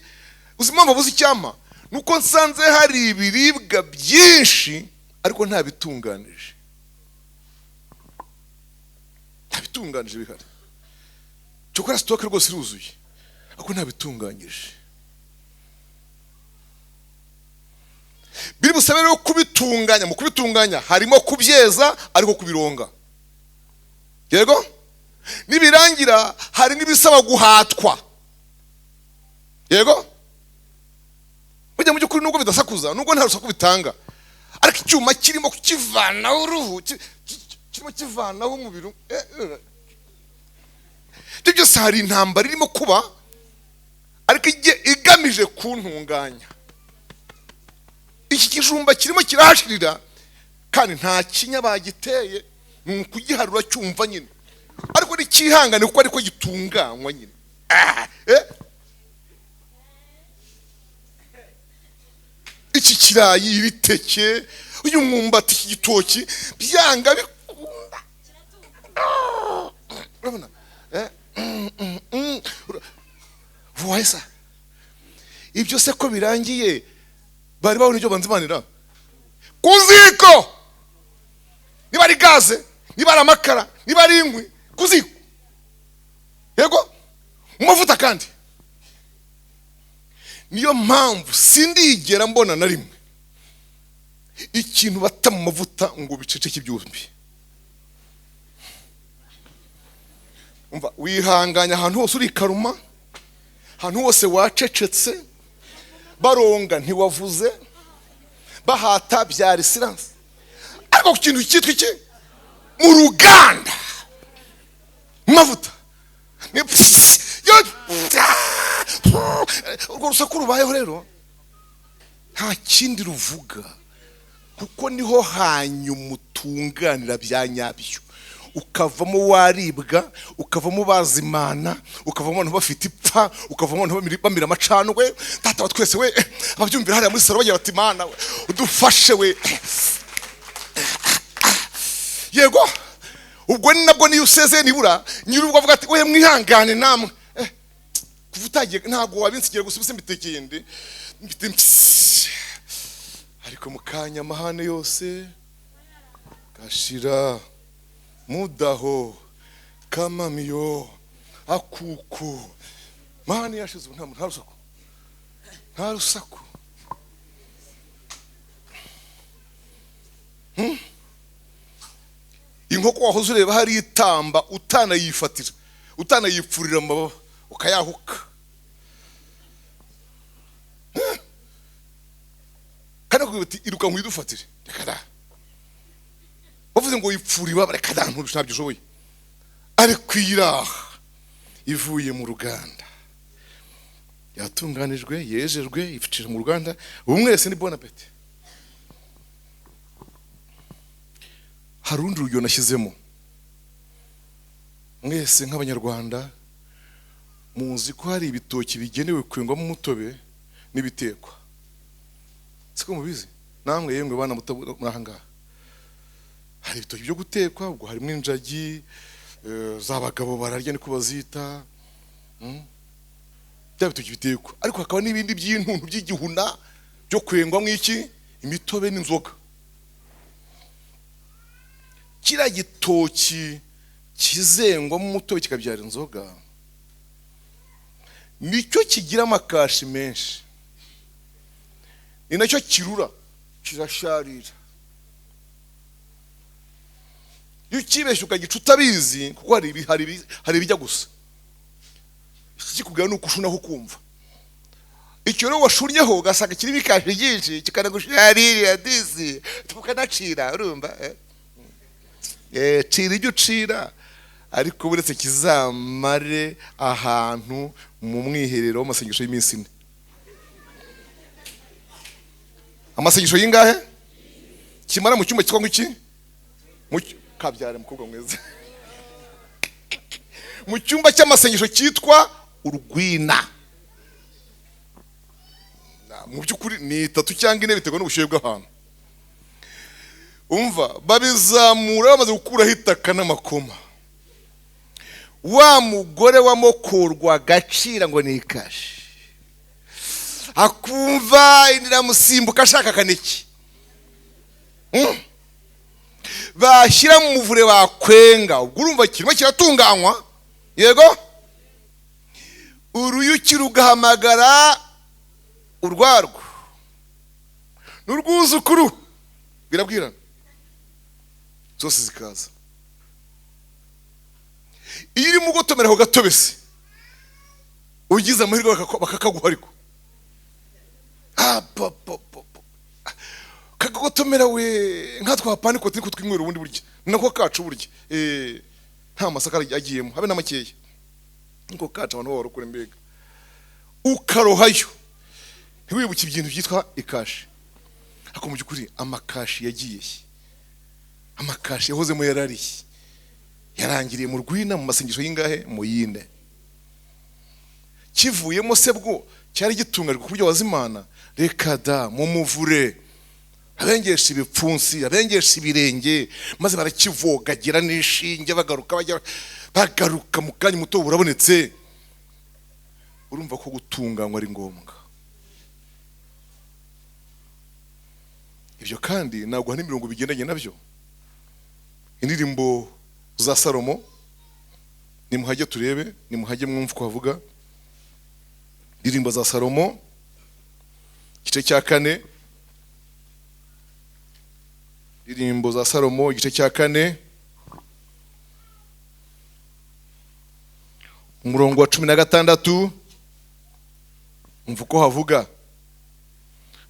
Uzima mbabuze icyama nuko nsanze hari ibiribwa byinshi ariko nta bitunganije. Nta bitunganije bihari. Cyokora stock rwose iruzuye ariko nta bitunganyije. Biri busabe rero kubitunganya. Mu kubitunganya harimo kubyeza ariko kubironga. Yego? Nibirangira hari n'ibisaba guhatwa. Yego? Mujya mujye kuri nubwo bidasakuza, nubwo nta rusaku bitanga, ariko icyuma kirimo kukivanaho uruhu, kirimo kivanaho umubiri. Ibyo byose hari intambara irimo kuba, ariko igamije kuntunganya. Iki kijumba kirimo kirahashirira kandi nta kinya bagiteye, nukugiharura cyumva nyine, ariko nikihangane kuko ariko gitunganywa nyine. iki kirayi, ibiteke, uyu mwumbati, iki gitoki, byanga bikunda. Urabona? Voisa. Ibyo se ko birangiye bari babona ibyo banzimanira kuziko, niba ari gaze, niba ari amakara, niba ari inkwi, kuziko. Yego mavuta kandi. Niyo mpamvu sindigera mbona na rimwe ikintu bata mu mavuta ngo biceceke ibyumbi. Umva, wihanganya ahantu hose uri karuma, ahantu hose wacecetse, baronga ntiwavuze, bahata byari silence. Ariko ku kintu cyitwa iki mu ruganda mavuta ni urwo rusaku rubayeho rero nta kindi ruvuga, kuko niho hanyuma utunganira bya nyabyo, ukavamo waribwa, ukavamo bazimana, ukavamo abantu bafite ipfa, ukavamo abantu bamira amacandwe. Data wa twese we ababyumvira hariya muri salo bagira bati Mana we udufashe we. Yego ubwo ni nabwo niyo useze nibura nyirubwo avuga ati we mwihangane namwe kuvutagiye ntago wabinsigira gusa mbitekeye ndi ariko mukanya amahane yose gashira mudaho kamamiyo akuku mahane yashize nta rusaku. Inkoko wahoze ureba hari itamba utanayifatira, utanayipfurira amababa ukayahuka. Kana kubiti iruka nkwidufatire reka da, bavuze ngo yipfuri baba reka da, ntabyo ushoboye. Ari kwira ivuye mu ruganda, yatunganijwe, yejejwe, ificira mu ruganda. Ubu mwese ni bon appétit. Harundi urugero nashyizemo, mwese nk'abanyarwanda muzi ko hari ibitoki bigenewe kwengwamo umutobe n'ibitekwa. Siko mubizi namwe yemwe bana murahangaha, hari ibitoki byo gutekwa, ubwo harimo injagi z'abagabo bararya niko bazita, bya bitoki bitekwa. Ariko hakaba n'ibindi by'intuntu by'igihuna byo kwengwamo iki imitobe n'inzoga. Kira gitoki kizengwamo umutobe kikabyara inzoga nicyo kigira amakashi menshi, ni nacyo kirura, kirasharira. Iyo ukibeshye ukagica utabizi, kuko hari ibijya gusa, ikikubwira nuko ushunaho kumva. Icyo rero washunyeho ugasanga kirimo ikashi ryinshi kikanagusharira disi tukanacira, urumva cira ijyo ucira, ariko buretse kizamare ahantu mu mwiherero w'amasengesho y'iminsi 4. Amasengesho y'ingahe? Kimara mu cyumba cyitwa iki? Mu kabyara mukobwa mweza. Mu cyumba cy'amasengesho cyitwa urwina. Mu byukuri ni 3 cyangwa 4 biterwa n'ubushyuhe bw'ahantu. Umva babizamura bamaze gukuraho itaka n'amakoma, wa mugore wamokorwa gacira ngo ni ikashi, akumva iniramusimbuka ashaka kaniki, bashyira mu muvure bakwenga. Ubwo urumva kirimo kiratunganywa. Yego uruyuki rugahamagara urwarwo n'urwuzukuru birabwirana, zose zikaza. Iyo iri mu gotomera ho gatobese ugize amahirwe bakakaguha, ariko kagagotomera we nkatwapani ko turi kutwinywera ubundi burya nako kacu burya nta masaka agiyemo habe n'amakeya, niko kacu abantu barokore mbega ukarohayo ntiwibuke ibintu byitwa ikashi. Ako mu byukuri amakashi yagiye, amakashi yahoze mu yarari yarangiriye mu rwina mu masengesho y'ingahe mu yinde. kivuyemo se bwo cyari gitunganijwe ku buryo wazimana? Reka da, mumuvure. Abengesha ibipfunsi, abengesha ibirenge, maze barakivogagira n'ishinge, bagaruka mu kanya muto burabonetse. Urumva ko gutunganywa ari ngombwa. Ibyo kandi ntabwo hari imirongo bigendanye nabyo. Indirimbo za Salomo, nimuhajye turebe, nimuhajye mwumva ko havuga. Indirimbo za Salomo igice cya 4. Indirimbo za Salomo igice cya 4 umurongo wa 16. Umva ko havuga.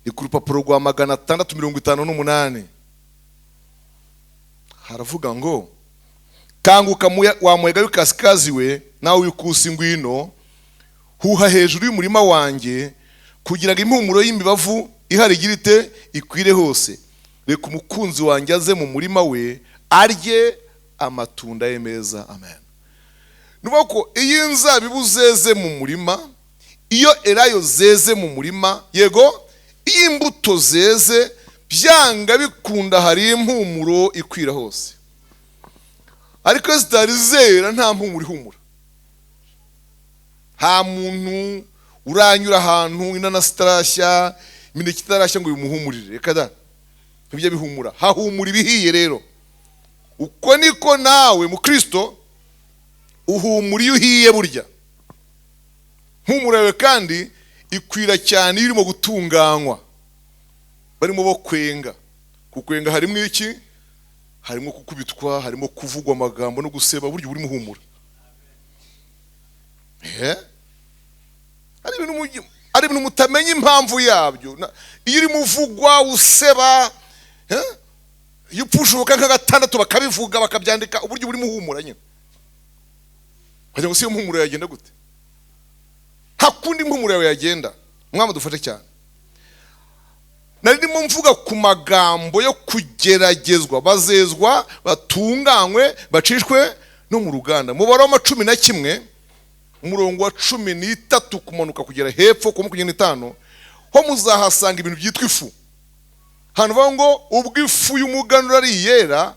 Ni ku rupapuro rwa 658. Haravuga ngo, kanguka wa muyaga w'ikasikazi we, nawe wikusi ngwino, huha hejuru y'umurima wanjye, kugira ngo impumuro y'imibavu ihari igirite ikwire hose. Reka umukunzi wanjye aze mu murima we, arye amatunda ye meza. Amen. Nuko ko iyo inzabibu zeze mu murima, iyo elayo zeze mu murima, yego, iyo imbuto zeze, byanga bikunda hari impumuro ikwira hose. Ariko zitari zera nta mpumuro ihumura. Nta muntu uranyura ahantu inanasi itarashya, imineke itarashya ngo bimuhumurire. Reka da, ntibyo bihumura. Hahumura ibihiye rero. Uko niko nawe mu Kristo uhumura iyo uhiye burya. Mpumura yawe kandi ikwira cyane iyo urimo gutunganywa. Barimo bo kwenga. Kukwenga harimo iki? Harimo kukubitwa, harimo kuvugwa amagambo no guseba, buryo burimo humura. Ari ibintu mutamenya impamvu yabyo. Iyo urimo uvugwa, useba, iyo upfushuka nka6 bakabivuga bakabyandika, uburyo burimo humura nyine. Wagira ngo si impumuro yagenda gute? Hakundi impumuro yawe yagenda. Mwama dufashe cyane. Narimo mvuga ku magambo yo kugeragezwa, bazezwa, batunganywe, bacishwe no mu ruganda. Mu Baroma 11 umurongo wa 13 kumanuka kugera hepfo ku 25, ho muzahasanga ibintu byitwa ifu. Hano bavuga ngo ubwo ifu y'umuganura ari yera,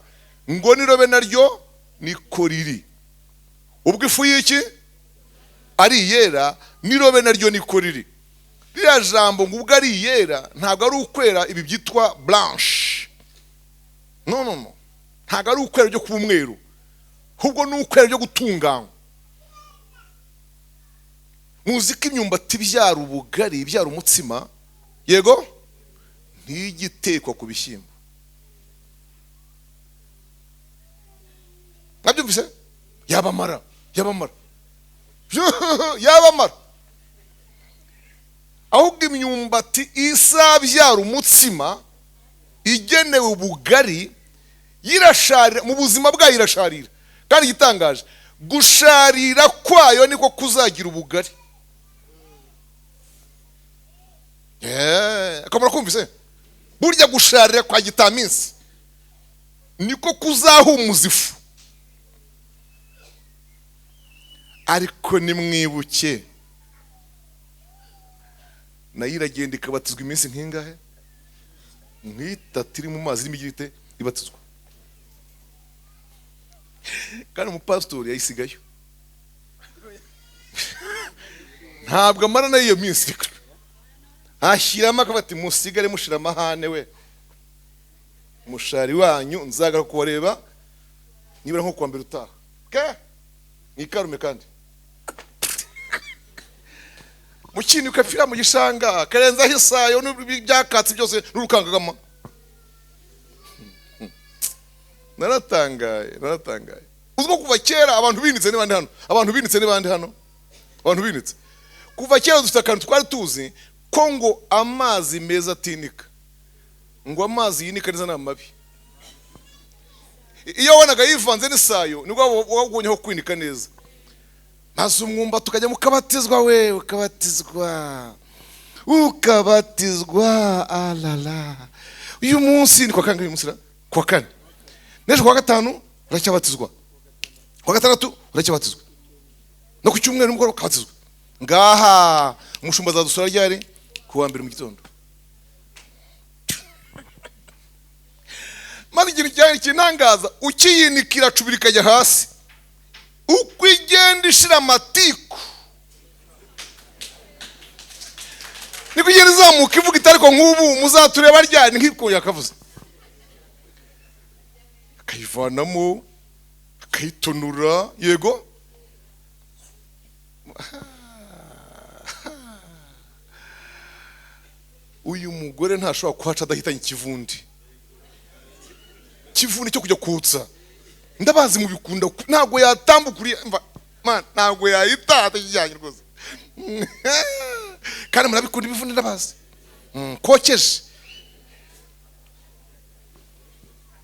ngo nirobe naryo niko riri. Ubwo ifu y'iki ari yera, nirobe naryo niko riri. Rya jambo ngo ubwo ari yera ntabwo ari ukwera ibi byitwa blanche. No. Ntabwo ari ukwera byo kuba umweru. Ahubwo ni ukwera byo gutunganywa. Muzika imyumbati byara ubugari, byara umutsima, yego, ntigitekwa ku bishyimbo. Nabyumvise? Yabamara. Ahubwo imyumbati isa byara umutsima igenewe ubugari, yirasharira mu buzima bwayo, irasharira. Kandi gitangaje, gusharira kwayo niko kuzagira ubugari. Akamara kumvise? Burya gusharira kwa gitaminsi niko kuzahumuza ifu. Ariko nimwibuke, nayo iragenda ikabatizwa iminsi nk'ingahe? Nk'itatu iri mu mazi irimo igirite ibatizwa. Kandi umupasitori yayisigayo. Ntabwo amara nayo iyo minsi. Ashyiramo akabati, musigare mushira amahane we. Mushari wanyu nzagaruka kubareba nibura nko kuwa mbere utaha. Nikarume kandi. Mukini ukapfira mu gishanga, karenza hisayo n'ibyakatsi byose n'urukangagama. Naratangaye. Uzimo kuva kera abantu binitse n'ibandi hano. Kuva kera dufite akantu twari tuzi ko ngo amazi meza atinika. Ngo amazi yinika neza n'amabi. Iyo wanaga yivanze n'isayo nibwo wabonyeho kwinika neza. Maze umwumba tukajya mukabatizwa we, ukabatizwa alala. Uyu munsi ni kwa kangahe umusira? Kwa 4. Nejo kwa 5 uracyabatizwa. Kwa 6 uracyabatizwa. No ku cyumweru mugoro ukabatizwa. ngaha umushumba azadusura ryari? Kuwa mbere mu gitondo. Maze ikintu cyari kinangaza, ukiyinikira cubira ikajya hasi, uko igenda ishira amatiku niko igenda izamuka ivuga iti ariko nk'ubu muzatureba ryari, nk'iko yakavuze, akayivanamo akayitonura. Yego, uyu mugore ntashobora kuhaca adahitanye ikivundi cyo kujya kutsa. Ndabazi mu bikunda, ntabwo yatambukuriye ntabwo yayitata kijyanye rwose. Kandi murabikunda ibivundi, ndabazi kokeje.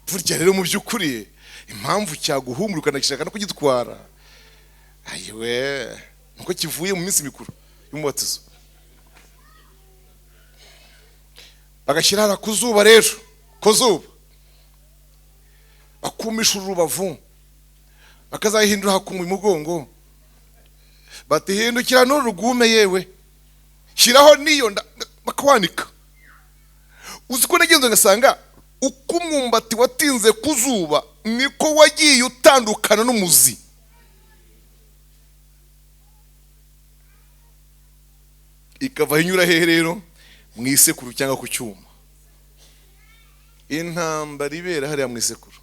Burya rero mu by'ukuri impamvu cyaguhumura ukanagishaka no kugitwara, ayiwe, nuko kivuye mu minsi mikuru y'umubatizo. Bagashyira ku zuba rero, ku zuba bakumisha urubavu, bakazahindura hakumwa umugongo, batihindukira n'urugume, yewe shyiraho niyo bakawanika. Uzi ko nagenze ngasanga uko umwumbati watinze ku zuba niko wagiye utandukana n'umuzi. Ikava inyura hehe rero? Mu isekuru cyangwa ku cyuma. Intambara ibera hariya mu isekuru.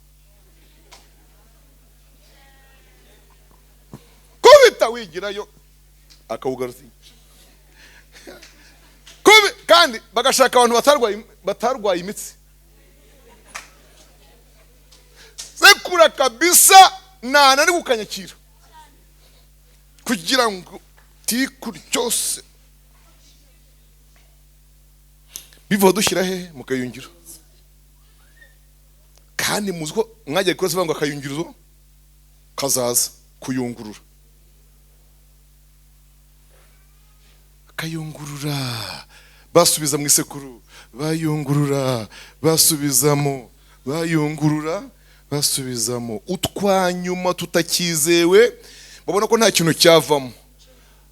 Kubita wigirayo akawugaruza. Kandi bagashaka abantu batarwaye imitsi. Sekura kabisa nani gukanyakira kugira ngo tikuri cyose biva dushyira he mu kayungiro. Kandi muzi ko mwajya gukora se ngo akayungirizo kazaza kuyungurura, kayungurura basubiza mu isekuru, bayungurura basubizamo, bayungurura basubizamo. Utwanyuma tutakizewe babona ko nta kintu cyavamo.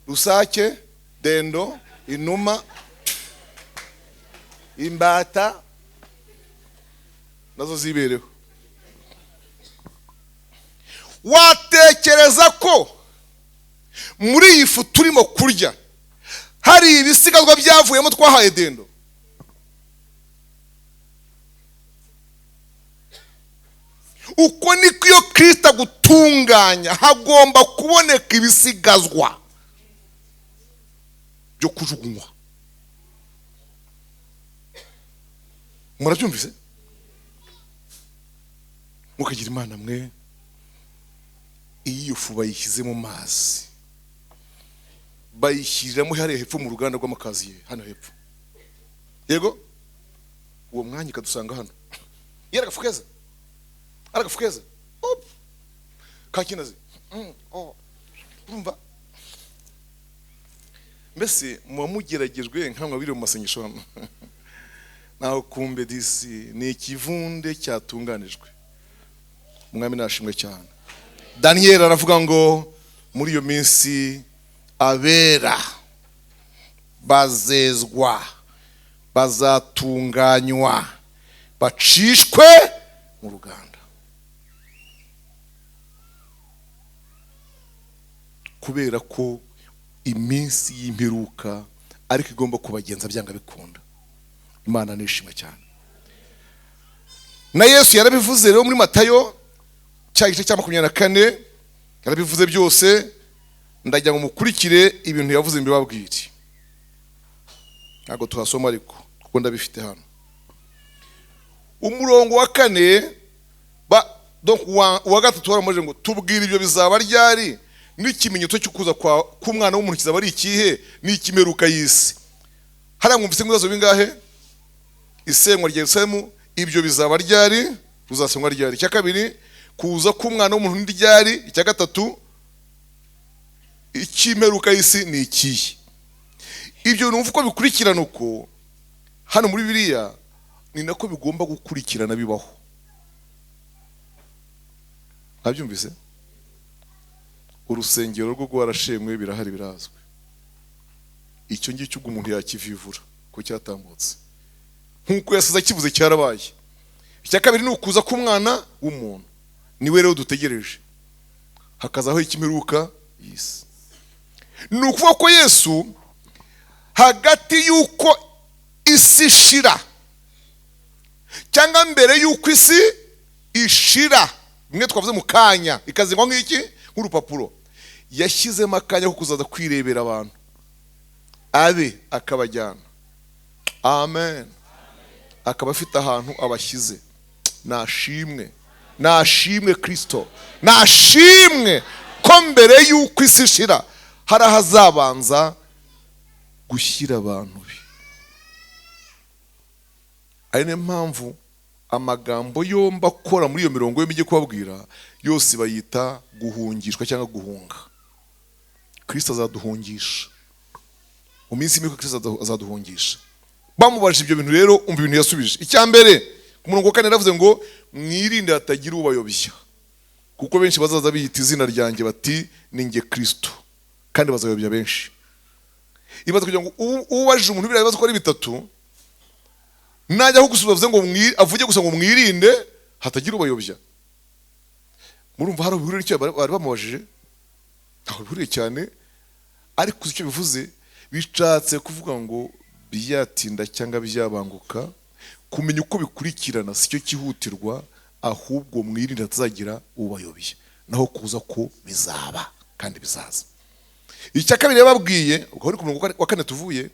Rusake, dendo, inuma, imbata nazo zibereho. Watekereza ko muri iyi fu turimo kurya hari ibisigazwa byavuyemo twahaye dendo? Uko niko iyo Kristo gutunganya hagomba kuboneka ibisigazwa byo kujugunywa. Murabyumvise? Mukagira Imana mwe, iyo fu bayishyize mu mazi, bayishyiriramo hariya hepfo mu ruganda rw'amakaziye hano hepfo. Yego, uwo mwanya ikadusanga hano. Yaragafu keza, aragafu keza, kakinaze. Urumva? Mbese muba mugeragejwe nkamwe biri mu masengesho hano. Naho kumbe disi ni ikivunde cyatunganijwe. Umwami nashimwe cyane. Daniel aravuga ngo muri iyo minsi abera bazezwa, bazatunganywa, bacishwe mu ruganda. Kubera ko iminsi y'imperuka ariko igomba kubagenza byanga bikunda. Imana nishimwe cyane. Na Yesu yarabivuze rero muri Matayo cya gice cya 24, yarabivuze byose. Ndajya ngo mukurikire ibintu yavuze mbibabwire. Ntabwo tuhasoma ariko kuko ndabifite hano. Umurongo wa 4 donc wa gatatu waramoje ngo tubwire ibyo bizaba ryari n'ikimenyetso cyo kuza ku mwana w'umuntu kizaba ari ikihe n'ikimeruka y'isi. Hariya mwumvise ibibazo bingahe? Isenywa rya Yerusalemu, ibyo bizaba ryari, uzasenywa ryari. Icya kabiri, kuza ku mwana w'umuntu ndi ryari. Icya gatatu, ikimeruka y'isi ni ikihe. Ibyo numva uko bikurikirana uko hano muri Bibiliya ni nako bigomba gukurikirana bibaho. Nabyumvise? Urusengero rwo rwarashemwe birahari birazwe. icyo ngicyo ubwo umuntu yakivivura ko cyatambutse nk'uko yasize akivuze cyarabaye. Icya kabiri ni ukuza k'umwana w'umuntu, niwe rero dutegereje, hakazaho ikimiruka y'isi. Ni ukuvuga ko Yesu hagati y'uko isi ishira cyangwa mbere y'uko isi ishira, bimwe twavuze mu kanya ikazingwa nk'iki, nk'urupapuro, yashyizemo akanya ko kuzaza kwirebera abantu abe akabajyana. Amen. Akaba afite ahantu abashyize. Nashimwe, nashimwe Kristo, nashimwe ko mbere y'uko isi ishira hari ahazabanza gushyira abantu be. Ari niyo mpamvu amagambo yombi akora muri iyo mirongo yo mijye kubabwira yose bayita guhungishwa cyangwa guhunga. Kristo azaduhungisha mu minsi mike, Kristo azaduhungisha. Bamubajije ibyo bintu rero, umva ibintu yasubije. Icya mbere ku murongo wa 4 yaravuze ngo mwirinde hatagira ubayobya, kuko benshi bazaza biyita izina ryanjye bati ni njye Kristo, kandi bazayobya benshi. Ibaze kugira ngo ubajije umuntu biriya bibazo ko ari bitatu, najya aho gusubiza ngo avuge gusa ngo mwirinde hatagira ubayobya. Murumva hari ubuhurire icyo bari bamubajije? Ntaho bihuriye cyane, ariko icyo bivuze bishatse kuvuga ngo byatinda cyangwa byabanguka, kumenya uko bikurikirana sicyo kihutirwa, ahubwo mwirinde hatazagira ubayobya, naho kuza ko bizaba kandi bizaza. Icya kabiri yababwiye, uko ari ku murongo wa 4 tuvuye,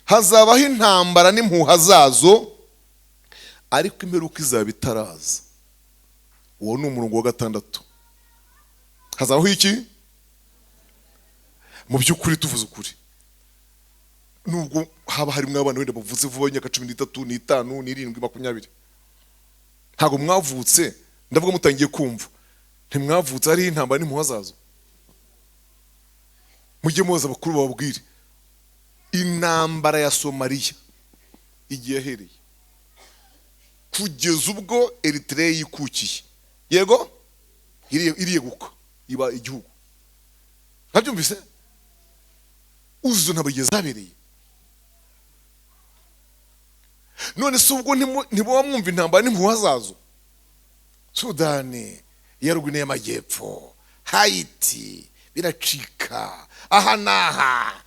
hazabaho intambara n'impuha zazo, ariko imperuka izaba itaraza. Uwo ni umurongo wa 6. Hazabaho iki? Mu by'ukuri tuvuze ukuri, nubwo haba harimo abana wenda bavuze vuba imyaka 13, 5, 7, 20, ntago mwavutse, ndavuga mutangiye kumva, ntimwavutse ari intambara n'impuha zazo. Mujye muza bakuru bababwire intambara ya Somalia igiye yahereye kugeza ubwo Eritrea yikukiye, yego iriye gukwa iba igihugu. Ntabyumvise? Uzo ntabigeze abereye. None se ubwo ntibo mwumva intambara n'impuha zazo? Sudani, Yarugune y'Amajyepfo, Haiti biracika, aha naha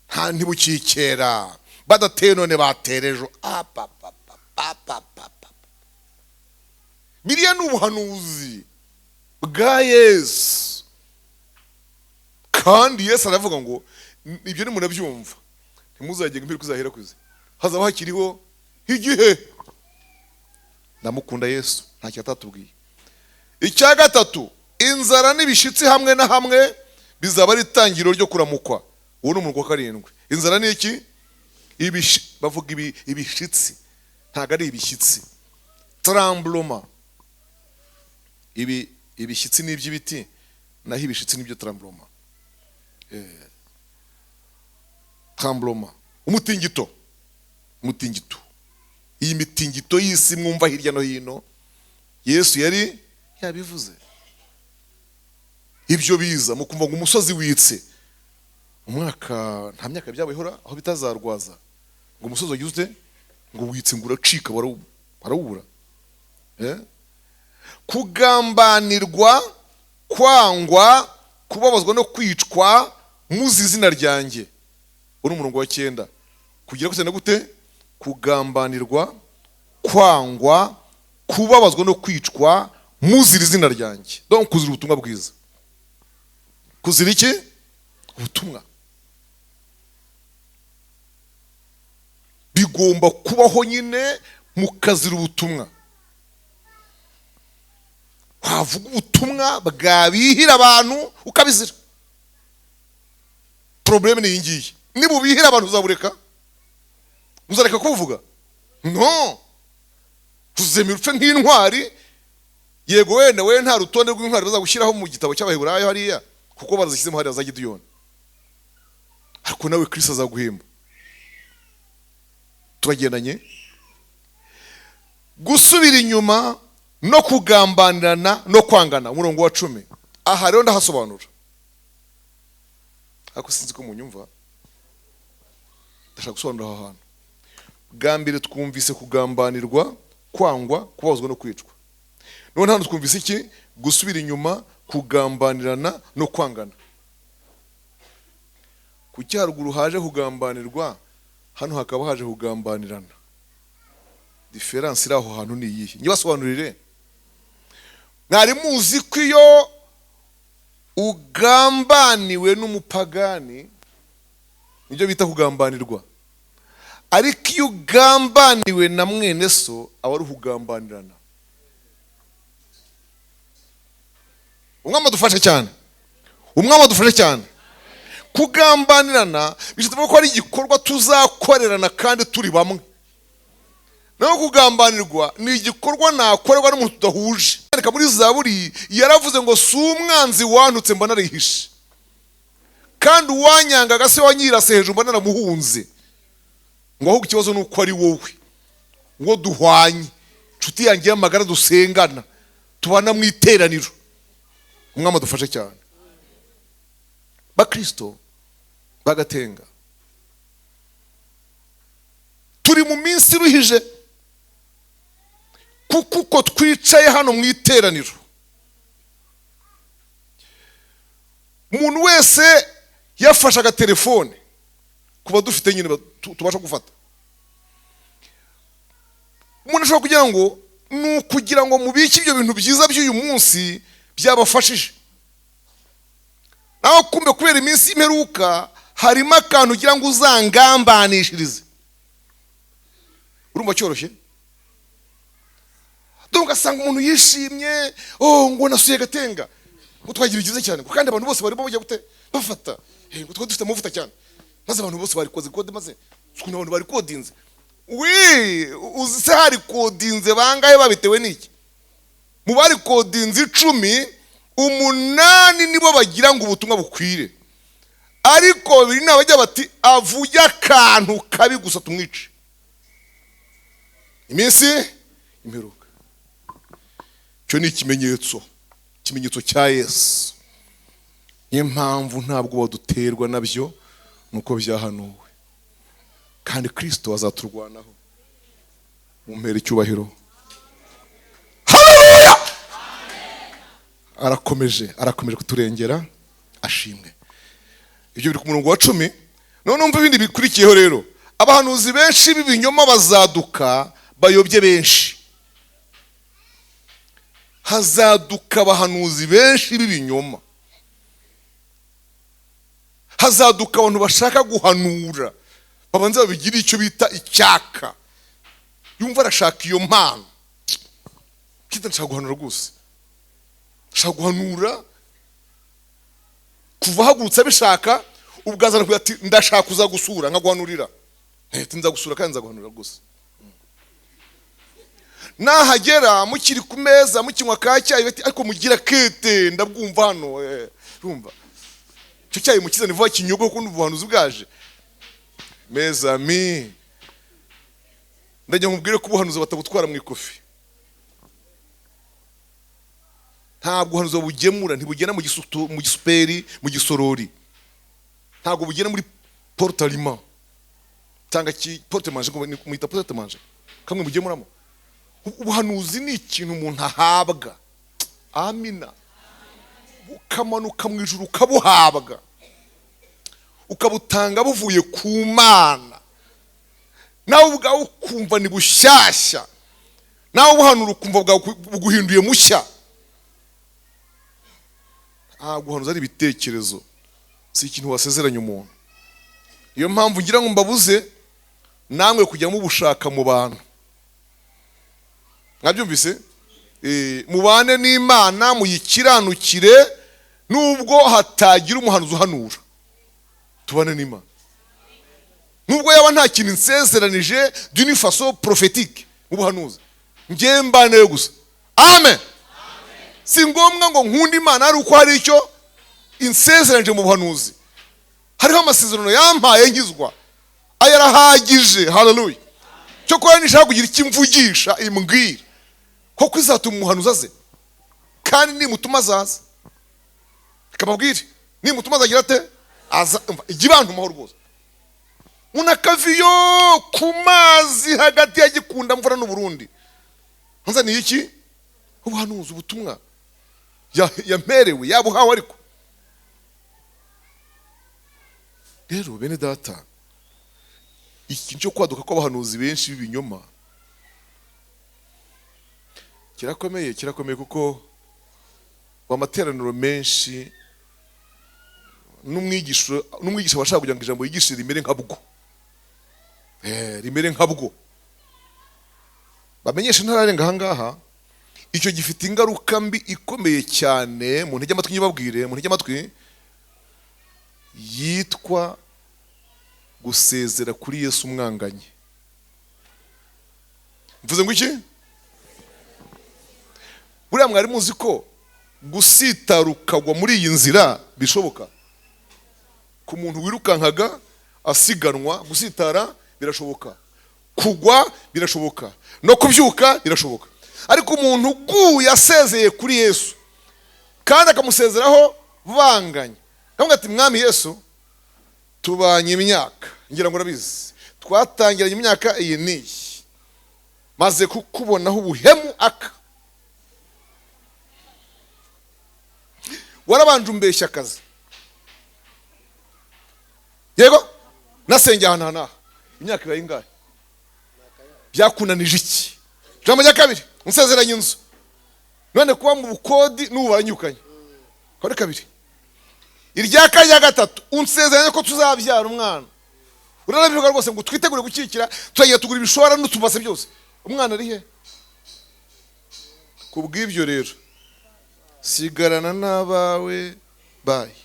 nta ntibukikera, badateye none baterejo. Biriya ni ubuhanuzi bwa Yesu, kandi Yesu aravuga ngo ibyo ni murabyumva, ntimuzagenge impiri kuzahera kuze, hazaba hakiriho igihe. Ndamukunda Yesu, ntacyo atatubwiye. Icya gatatu, inzara n'ibishitsi hamwe na hamwe bizaba ari itangiriro ryo kuramukwa. Uwo ni umurongo wa 7. Inzara ni iki? Bavuga ibishitsi, ntago ari ibishyitsi. Tremblement, ibishyitsi ni iby'ibiti, naho ibishitsi ni byo tremblement. Tremblement, umutingito. Iyi mitingito y'isi mwumva hirya no hino, Yesu yari yabivuze. Ibyo biza mu kumva ngo umusozi witse, umwaka nta myaka byabihora aho bitazarwaza, ngo umusozi wagize ngo witse ngo uracika barawubura. Kugambanirwa, kwangwa, kubabazwa no kwicwa muzi izina ryanjye. Uri umurongo wa 9. Kugira gusena gute? Kugambanirwa, kwangwa, kubabazwa no kwicwa muzira izina ryanjye. Donc kuzira ubutumwa bwiza. Kuzira iki? Ubutumwa. Bigomba kubaho nyine mukazira ubutumwa. Wavuga ubutumwa bwabihira abantu ukabizira. Probleme ni iyi ngiyi. Nibubihira abantu uzabureka? Uzareka kuvuga? No. Tuzemera upfe nk'intwari. Yego wenda we nta rutonde rw'intwari bazagushyiraho mu gitabo cy'Abaheburayo hariya, kuko barazishyizemo hariya za Gideyoni. Ariko nawe Kristo azaguhemba. Turagendanye. Gusubira inyuma no kugambanirana no kwangana, umurongo wa 10. Aha rero ndahasobanura. Ako sinzi ko munyumva. ndashaka gusobanura aha hantu. Bwa mbere twumvise kugambanirwa, kwangwa, kubabazwa no kwicwa. None hano twumvise iki? Gusubira inyuma, kugambanirana no kwangana. Ku cyaruguru haje kugambanirwa, hano hakaba haje kugambanirana. Diferansi iri aho hantu ni iyihe? Nyibasobanurire. Mwari muzi ko iyo ugambaniwe n'umupagani nibyo bita kugambanirwa, ariko iyo ugambaniwe na mwene so aba ari kugambanirana. Umwami adufashe cyane, umwami adufashe cyane. Kugambanirana bishatse ko ari igikorwa tuzakorerana kandi turi bamwe. Naho kugambanirwa ni igikorwa nakorerwa n'umuntu tudahuje. Ariko muri Zaburi yaravuze ngo si umwanzi wantutse mba narihishe, kandi uwanyangaga se wanyirase hejuru mba naramuhunze. Ngo ahubwo ikibazo ni uko ari wowe, ngo duhwanye, nshuti yanjye y'amagara, dusengana, tubana mu iteraniro. Umwami adufashe cyane. Bakristo bagatenga, turi mu minsi iruhije, kuko uko twicaye hano mu iteraniro, umuntu wese yafashe agatelefone, kuba dufite nyine tubasha gufata. Umuntu ashobora kugira ngo ni ukugira ngo mubike ibyo bintu byiza by'uyu munsi byabafashije. Naho kumbe kubera iminsi y'imperuka harimo akantu ugira ngo uzangambanishirize. Urumva cyoroshye? Ugasanga umuntu yishimye, ngo nasuye Gatenga, ngo twagira byiza cyane, kandi abantu bose barimo bajya gute bafata, ngo twa dufite amavuta cyane, maze abantu bose bari koze kode, maze ukuntu abantu bari kodinze. Uzi se hari kodinze bangahe babitewe n'iki? Mu bari kodinze 10, 8 nibo bagira ngo ubutumwa bukwire, ariko 2 nabajya bati avuye akantu kabi gusa tumwice. Iminsi imperuka. Cyo ni ikimenyetso cya Yesu. Niyo mpamvu ntabwo baduterwa nabyo, nuko byahanuwe, kandi Kristo azaturwanaho. Mumpere icyubahiro. Haleluya! Arakomeje kuturengera, ashimwe. Ibyo biri ku murongo wa 10. None umva ibindi bikurikiyeho rero. Abahanuzi benshi b'ibinyoma bazaduka, bayobye benshi. Hazaduka abahanuzi benshi b'ibinyoma. Hazaduka abantu bashaka guhanura, babanza babigira icyo bita icyaka. Yumva arashaka iyo mpano, kita nshaka guhanura gusa, nshaka guhanura kuva hagurutse bishaka, ubwazana kugira ati ndashaka kuza gusura nkaguhanurira. Nza gusura kandi nza guhanura gusa. Nahagera mukiri ku meza mukinywa ka cyayi, ariko mugira kete ndabwumva hano, urumva cyo cyayi mukizane vuba kinyogo kuko n'ubuhanuzi bwaje. Meza mi ndajya nkubwire ko ubuhanuzi batagutwara mu ikofi. Ntabwo ubuhanuzi bugemura, ntibugena mu gisuperi, mu gisorori. Ntabwo bugena muri portaliment cyangwa porte manger, ngo muita porte manger kamwe mugemuramo. Ubuhanuzi ni ikintu umuntu ahabwa. Amina. Ukamanuka mu ijuru ukabuhabwa, ukabutanga buvuye ku Mana, nawe ubwawe ukumva ni bushyashya, nawe ubuhanura ukumva buguhinduye mushya. Guhanuza ari ibitekerezo, si ikintu wasezeranya umuntu. Iyo mpamvu ngira ngo mbabuze namwe kujya mubushaka mu bantu. Mwabyumvise? Mubane n'Imana, muyikiranukire, nubwo hatagira umuhanuzi uhanura. Tubane n'Imana. Nubwo yaba nta kintu nsezeranije d'une façon prophétique mu buhanuzi, njye mbane gusa. Amen. Si ngombwa ngo nkunda Imana ari uko hari icyo insezeranije mu buhanuzi. Hariho amasezerano yampaye nkizwa, ayarahagije. Haleluya. Cyo ko nishaka kugira ikimvugisha imbwira ko kwizatuma umuhanuzi aze, kandi nimutuma azaza. Kababwire nimutuma azagira ate? Aza igibanta amahoro rwose. unakaviyo ku mazi hagati ya Gikunda Mvura n'u Burundi. Nzaniye iki? Ubuhanuzi, ubutumwa yamperewe yabuhawe. Ariko rero bene data, iki cyo kwaduka kw'abahanuzi benshi b'ibinyoma kirakomeye kuko amateraniro menshi n'umwigisha washaka kugira ngo ijambo yigishe rimere nkabwo bamenyesha ntararenga ahangaha. Icyo gifite ingaruka mbi ikomeye cyane mu ntege amatwi, nyibabwire mu ntege amatwi, yitwa gusezera kuri Yesu umwanganye. Mvuze ngo iki? Buriya mwari muzi ko gusitara ukagwa muri iyi nzira bishoboka? Ku muntu wirukankaga asiganwa, gusitara birashoboka, kugwa birashoboka, no kubyuka birashoboka. Ariko umuntu uguye asezeye kuri Yesu kandi akamusezeraho banganye, kavuga ati mwami Yesu tubanye imyaka, ngira ngo urabizi twatangiranye imyaka iyi niyi, maze kukubonaho ubuhemu warabanje umbeshya akazi, yego nasengeye ahantu hanaha, imyaka ibaye ingahe? Byakunanije iki? Jambo rya kabiri, unsezeranye inzu, none kuba mu bukodi n'ubu baranyukanye. Kore kabiri. Irya kanya gatatu, unsezeranye ko tuzabyara umwana. Urarabivuga rwose ngo twitegure gukikira, turagiye tugura ibishora n'utubase byose. Umwana ari he? Kubw'ibyo rero sigarana n'abawe bayi.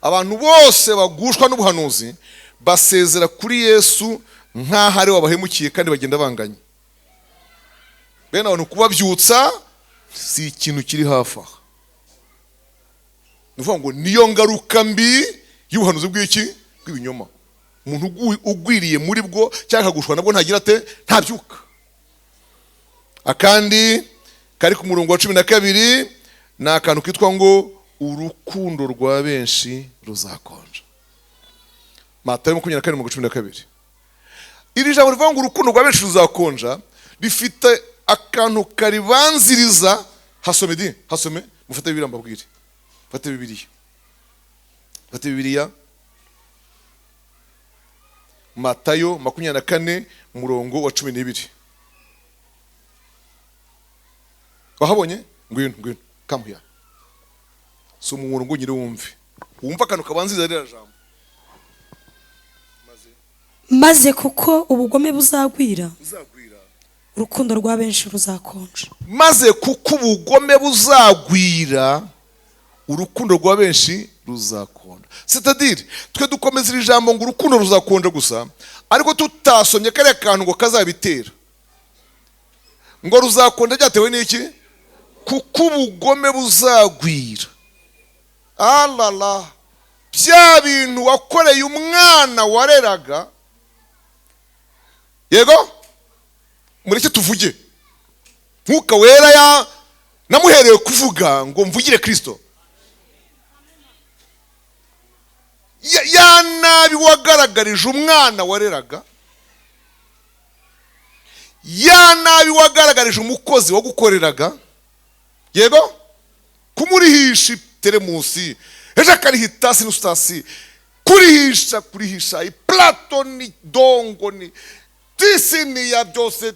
Abantu bose bagushwa n'ubuhanuzi basezera kuri Yesu nk'aho ari wabahemukiye kandi bagenda banganye. Bene abantu kubabyutsa si ikintu kiri hafi aha. Nuvuga ngo niyo ngaruka mbi y'ubuhanuzi bw'iki? Bw'ibinyoma. Umuntu ugwiriye muri bwo cyangwa akagushwa nabwo ntagira ate? Ntabyuka. Akandi kari ku murongo wa 12 ni akantu kitwa ngo urukundo rwa benshi ruzakonja. Matayo 24:12. Iri jambo rivuga ngo urukundo rwa benshi ruzakonja rifite akantu karibanziriza. Hasome mufate Bibiliya mbabwire. Fate Bibiliya. Matayo 24 murongo wa 12. Wahabonye? Ngwino come here. So umuntu ngo nyire wumve. Wumva akantu kabanziriza rira jambo. Maze kuko ubugome buzagwira, urukundo rwa benshi ruzakonja. Maze kuko ubugome buzagwira, urukundo rwa benshi ruzakonja. C'est-à-dire twe dukomeza iri jambo ngo urukundo ruzakonja gusa, ariko tutasomye kare kantu ngo kazabitera. Ngo ruzakonja byatewe n'iki? Kuko ubugome buzagwira. Alala, bya bintu wakoreye umwana wareraga, yego mureke tuvuge, Mwuka Wera namuhereye kuvuga ngo mvugire Kristo. Ya nabi wagaragarije umwana wareraga, ya nabi wagaragarije umukozi wagukoreraga, yego kumurihisha teremusi, ejo akarihitasi n'ustasi, kurihisha iplatoni dongoni tisini ya byose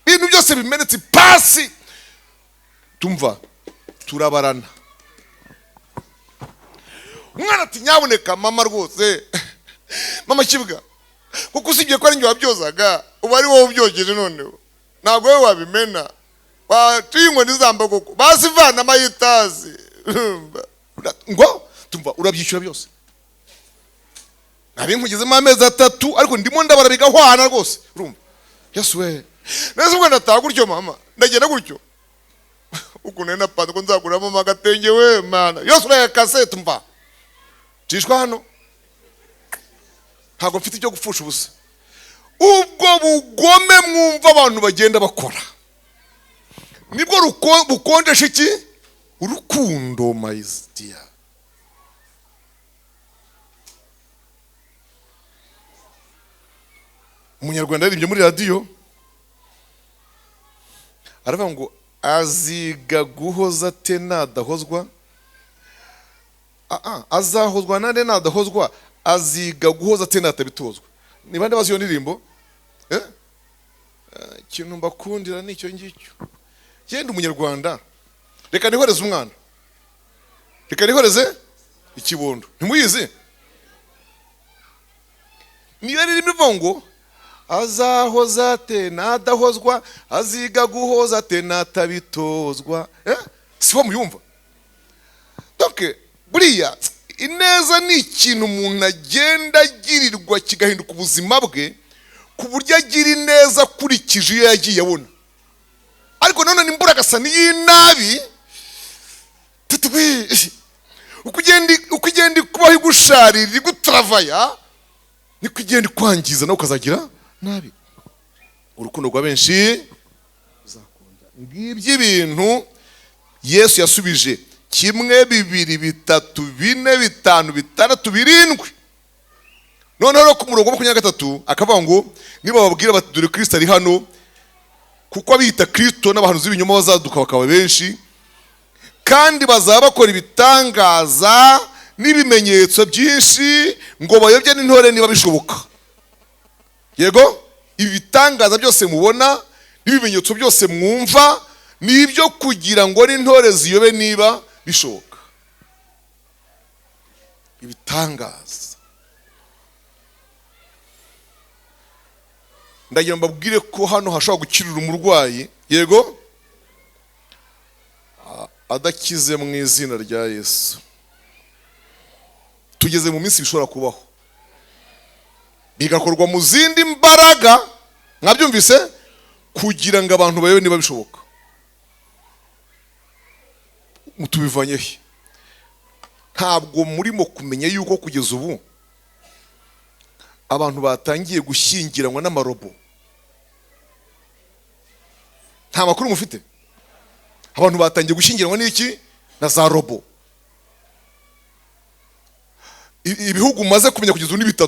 ibintu byose bimenetse pasi. Tumva turabarana. Umwana ati nyaboneka mama rwose mama kibwa, kuko usibye ko ari njye wabyozaga uba ari wowe ubyogeje, noneho ntabwo wowe wabimena, tuyingo nizamba koko basivana amayitazi ngo tumva urabyishyura byose. Nabinkugezemo amezi 3 ariko ndimo ndabara bigahwana rwose. Urumva Yesu we neza ubwo ndataha gutyo mama, ndagenda gutyo uko nena panda ko nzaguramo magatenge we mana Yesu uraye kasete mva cishwa hano, ntago mfite icyo gupfusha ubusa. Ubwo bugome mwumva abantu bagenda bakora nibwo bukonjesha iki? Urukundo, my dear. umunyarwanda yaririmbye muri radiyo aravuga ngo aziga guhoza ate nadahozwa, azahozwa nande nadahozwa, aziga guhoza ate natabitozwa. Ni bande bazi iyo ndirimbo? Ikintu mbakundira nicyo ngicyo. Genda umunyarwanda, reka nihoreze umwana, reka nihoreze ikibondo, ntimuyizi? Niyo ririmo ivuga ngo azahoza ate nadahozwa, aziga guhoza ate natabitozwa. Siho muyumva? Donc buriya ineza ni ikintu umuntu agenda agirirwa kigahinduka ubuzima bwe ku buryo agira ineza akurikije iyo yagiye abona. Ariko none nimbura gasani y'inabi uko ugenda kubaho igusharira igutravaya niko ugenda kwangiza nawe ukazagira nabi. Urukundo rwa benshi uzakunda. Ngibyo ibintu Yesu yasubije: 1, 2, 3, 4, 5, 6, 7. Noneho ku murongo wa 23 akavuga ngo niba babwira bati dore Kristo ari hano, kuko abita Kristo n'abahanuzi b'ibinyoma bazaduka bakaba benshi, kandi bazaba bakora ibitangaza n'ibimenyetso byinshi ngo bayobye n'intore niba bishoboka. Yego, ibitangaza byose mubona n'ibimenyetso byose mwumva ni ibyo kugira ngo n'intore ziyobe niba bishoboka. Ibitangaza. Ndagira mbabwire ko hano hashobora gukirira umurwayi, yego, adakize mu izina rya Yesu. Tugeze mu minsi bishobora kubaho, bigakorwa mu zindi mbaraga, mwabyumvise, kugira ngo abantu bayobe niba bishoboka. Mutubivanye he? Ntabwo murimo kumenya yuko kugeza ubu abantu batangiye gushyingiranwa n'amarobo? Nta makuru mufite? Abantu batangiye gushyingiranwa n'iki? Na za robo. Ibihugu maze kumenya kugeza ubu ni 3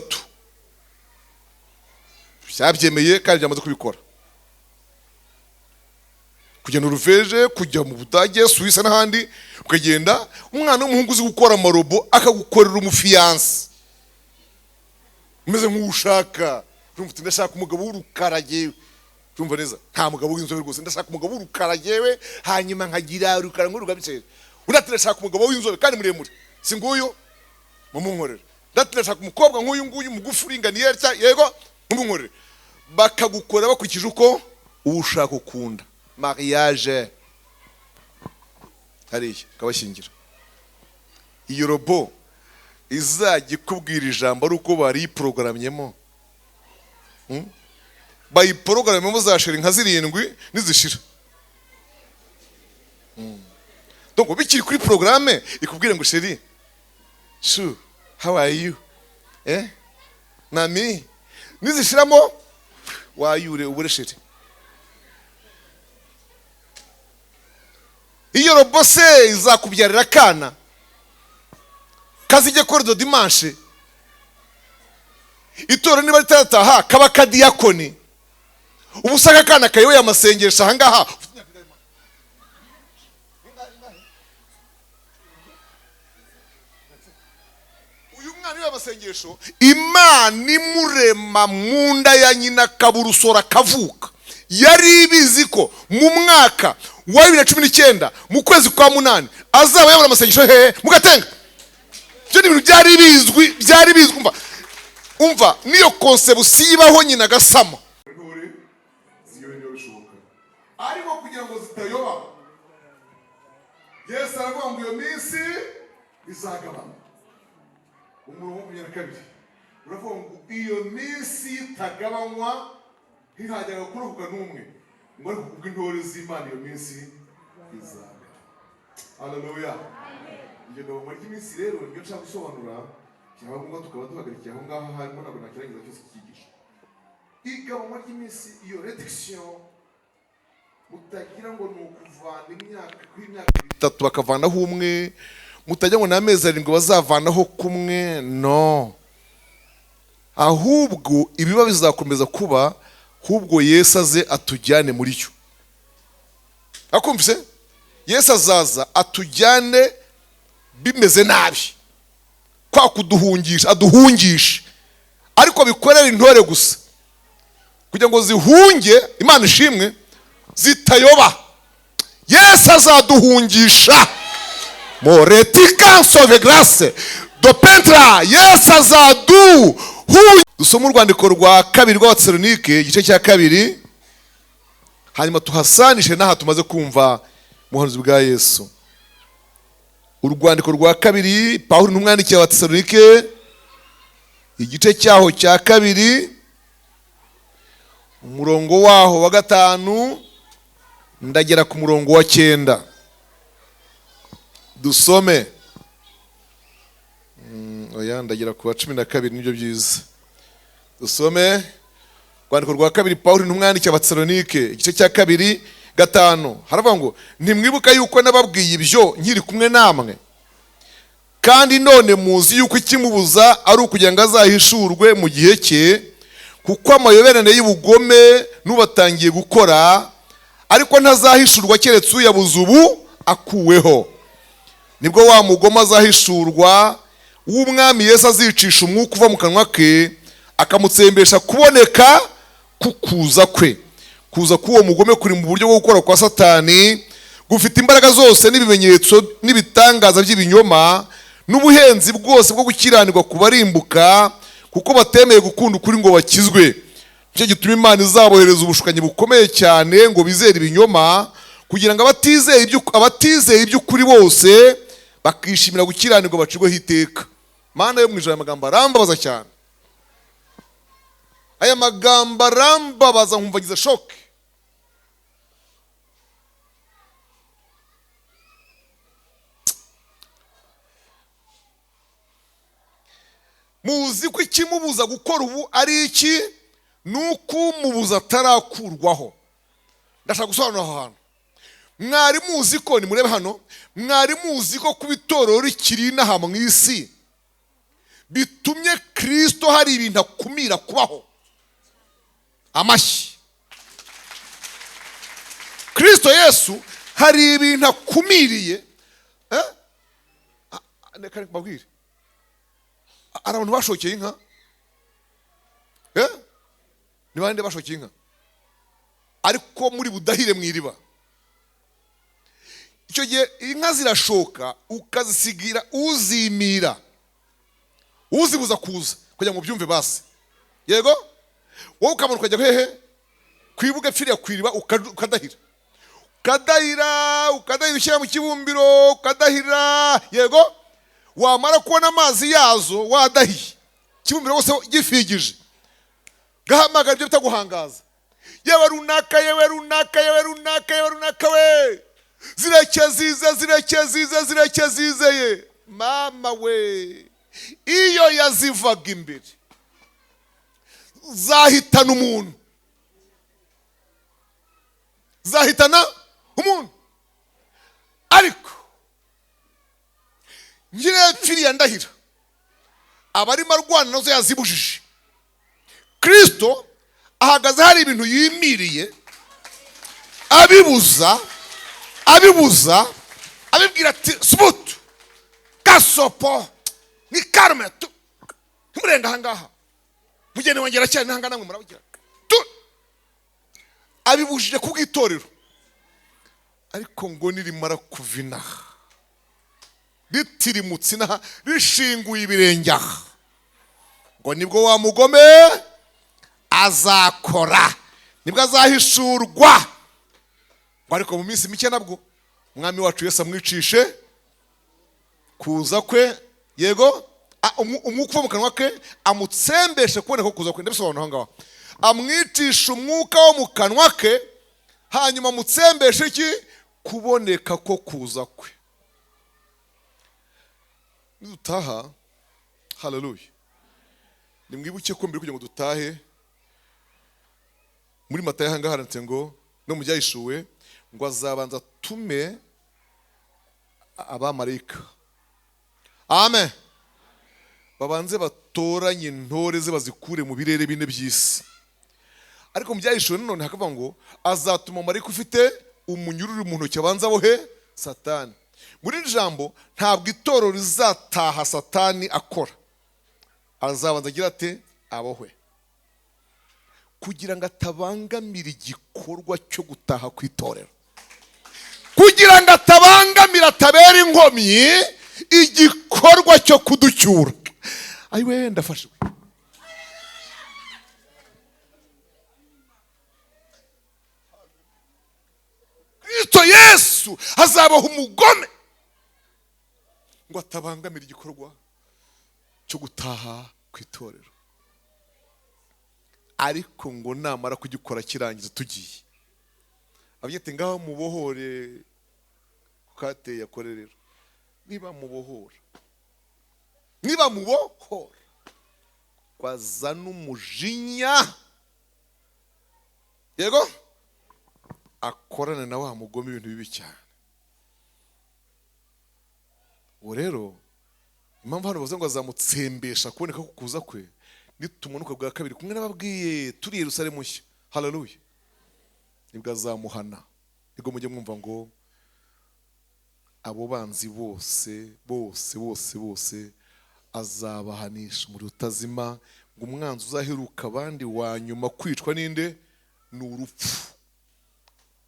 byabyemeye kandi byamaze kubikora. Kujya mu Ruveje, kujya mu Budage, Suisse n'ahandi, ukagenda umwana w'umuhungu uzi gukora amarobo akagukorera umufiyanse umeze nk'ushaka. Urumva ndashaka umugabo w'urukarage, urumva neza, nta mugabo w'inzobe rwose, ndashaka umugabo w'urukaragewe hanyuma nkagira urukara nk'urugabicere. Unatirashaka umugabo w'inzobe kandi muremure, si nguyu mumunkorera. Ndatirashaka umukobwa nk'uyu nguyu mugufi uringaniye cya, yego, mumunkorera. Bakagukora bakurikije uko ushaka ukunda. Mariage hariya kabashyingira. Iyo robo izajya ikubwira ijambo ari uko bariprogramyemo. Bayiprogramyemo zashira nka 7 nizishira. Donc bikiri kuri programme ikubwira ngo sheri, shu, how are you? Nami nizishiramo wayure ubure sheri. Iyo robo se izakubyarira akana kazijye korido dimanche, itoro niba ritataha kaba kadiyakoni, ubusaka akana kayoye amasengesho ahangaha. Uyu mwana yoye amasengesho, Imana imurema mu nda ya nyina kaburusora kavuka yari ibizi ko mu mwaka wa 2019 mu kwezi kwa 8 azaba yabona amasengesho hehe mugatenga. Byo ni ibintu byari bizwi. Umva niyo concept ibaho nyina gasama. Intore ziyobe niyo bishoboka, ariko kugira ngo zitayoba, Yesu aravuga ngo iyo minsi izagabana. Umurongo wa 22 uravuga ngo iyo minsi itagabanywa ntihajyaga kuruhuka n'umwe, ngo ariko kubw'intore z'Imana iyo minsi izagabana. Haleluya. Iyo ngabo muri iminsi rero niyo nshaka gusobanura, cyangwa ngo tukaba duhagarikiye aho ngaho harimo nabwo nakirangiza cyose kigisha. Igabo muri iminsi iyo reduction mutagira ngo ni ukuvana imyaka kuri imyaka 3 bakavanaho umwe, mutajya ngo n'amezi 7 bazavanaho kumwe. No, ahubwo ibiba bizakomeza kuba, ahubwo Yesu aze atujyane muri cyo. Akumvise? Yesu azaza atujyane bimeze nabi, kwa kuduhungisha, aduhungishe, ariko bikorera intore gusa kugira ngo zihunge, Imana ishimwe, zitayoba. Yesu azaduhungisha moretika sove grace do pentra. Yesu azaduhungisha. Dusoma urwandiko rwa kabiri rw'Abatesalonike igice cya 2, hanyuma tuhasanishe n'aha tumaze kumva ubuhanuzi bwa Yesu. Urwandiko rwa kabiri Pawulo n'umwandikiye Abatesalonike igice cyaho cya 2, umurongo waho wa 5 ndagera ku murongo wa 9. Dusome. Oya, ndagera ku wa 12 nibyo byiza. Dusome urwandiko rwa kabiri Pawulo n'umwandikiye Abatesalonike igice cya 2 5. Haravuga ngo, ntimwibuka yuko nababwiye ibyo nkiri kumwe namwe, kandi none muzi yuko ikimubuza ari ukugira ngo azahishurwe mu gihe cye, kuko amayoberane y'ubugome n'ubatangiye gukora, ariko ntazahishurwa keretse uyabuze ubu akuweho. Nibwo wa mugome azahishurwa, w'umwami Yesu azicisha umwuka uva mu kanwa ke, akamutsembesha kuboneka kukuza kwe. Kuza k'uwo mugome kuri mu buryo bwo gukora kwa Satani, gufite imbaraga zose n'ibimenyetso n'ibitangaza by'ibinyoma n'ubuhenzi bwose bwo gukiranirwa kubarimbuka, kuko batemeye gukunda ukuri ngo bakizwe. Nicyo gituma Imana izabohereza ubushukanyi bukomeye cyane ngo bizere ibinyoma, kugira ngo abatizeye iby'ukuri bose bakishimira gukiranirwa bacirweho iteka. Mana yo mu ijuru, aya magambo arambabaza cyane. Aya magambo arambabaza nkumva ngize shoke. Muzi ko ikimubuza gukora ubu ari iki? Nuko umubuza atarakurwaho. Ndashaka gusobanura aho hantu. Mwari muzi ko, ni murebe hano, mwari muzi ko kuba itorero rikiri inaha mu isi bitumye Kristo hari ibintu akumira kubaho. Amashyi. Kristo Yesu hari ibintu akumiriye. Reka mbabwire, hari abantu bashokeye inka. Ni bande bashokeye inka? Ariko muri budahire mu iriba. Icyo gihe inka zirashoka, ukazisigira uzimira, uzibuza kuza, kugira ngo byumve basi. Yego? Wowe ukabona ukajya hehe? Kwibuga pfiriya kwiriba ukadahira. Ukadahira ushyira mu kibumbiro, ukadahira. Yego? Wamara kubona amazi yazo wadahiye, kibumbiro wose gifigije, gahamagara ibyo bitaguhangaza. Yewe runaka, yewe runaka, yewe runaka, yewe runaka we, zirekezizeye. Mama we, iyo yazivaga imbere zahitana umuntu. Ariko nyirepfiriya ndahira, abarimo arwana nazo yazibujije. Kristo ahagaze hari ibintu yimiriye, abibuza, abibwira ati subutu gasopo ni karme tu murenga hangaha, mugene wongera cyane nahanga namwe murabugira tu. Abibujije kubwitorero, ariko ngo nirimara kuvina ritirimutse inaha rishinguye ibirenge aha, ngo nibwo wa mugome azakora, nibwo azahishurwa. Ngo ariko mu minsi mike nabwo umwami wacu Yesu amwicishe kuza kwe. Yego? Umwuka uva mu kanwa ke amutsembeshe kuboneka kuza kwe. Ndabisobanura aho ngaho. Amwicisha umwuka wo mu kanwa ke, hanyuma amutsembeshe iki? Kuboneka ko kuza kwe. Nidutaha, haleluya, nimwibuke ko mbere kugira ngo dutahe, muri Matayo ahangaha handitse ngo no mu byahishuwe ngo azabanza tume abamarayika. Amen. babanze batoranye intore ze bazikure mu birere bine by'isi. Ariko mu byahishuwe nanone hakavuga ngo azatuma marayika ufite umunyururu mu ntoki abanza abohe Satani. Muri iri jambo ntabwo itorero rizataha Satani akora, azabanza agira ate abohwe, kugira ngo atabangamira igikorwa cyo gutaha ku itorero, kugira ngo atabangamira, atabera inkomyi igikorwa cyo kuducyura. Ayiwe ndafashwe. Kristo Yesu hazabaho umugome ngo atabangamira igikorwa cyo gutaha ku itorero, ariko ngo namara kugikora kirangiza tugiye abyete ngaho mubohore kate yakorerero. Niba mubohora kwazana umujinya, yego akorana na wa mugome ibintu bibi cyane. Ubu rero impamvu hano bavuze ngo azamutsembesha kuboneka ko kuza kwe nitumanuka bwa kabiri kumwe n'ababwiye turi Yerusalemu nshya. Haleluya. Nibwo azamuhana. Nibwo mujye mwumva ngo abo banzi bose azabahanisha muri utazima, ngo umwanzi uzaheruka abandi wa nyuma kwicwa ninde? Ni urupfu.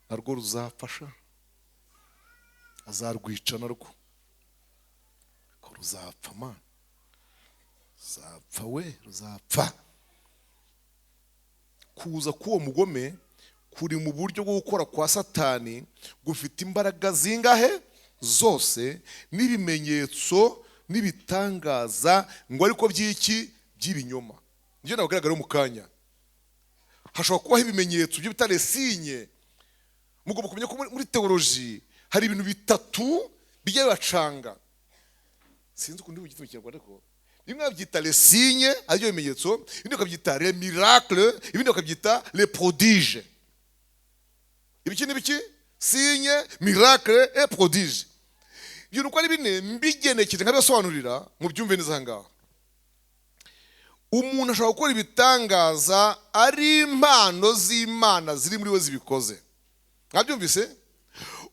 Narwo ruzafasha, azarwica narwo ko ruzapfa man, ruzapfa. Kuza k'uwo mugome kuri mu buryo bwo gukora kwa Satani gufite imbaraga zingahe zose n'ibimenyetso n'ibitangaza, ngo ariko by'iki by'ibinyoma. Njye nabagaragara mu kanya hashobora kubaho ibimenyetso byo bitare sinye. Mugomba kumenya ko muri teoloji hari ibintu bitatu bijya bibacanga. Sinzi ukundi mu gitabo cy'Rwanda ko bimwe babyita les signes, aribyo bimenyetso, ibindi bakabyita les miracles, ibindi bakabyita les prodiges. Ibiki signe, miracle et prodige. Ibyo nuko ari bine mbigenekeje nkabasobanurira mu byumve neza ngaho. Umuntu ashobora gukora ibitangaza ari impano z'Imana ziri muri we zibikoze. Mwabyumvise?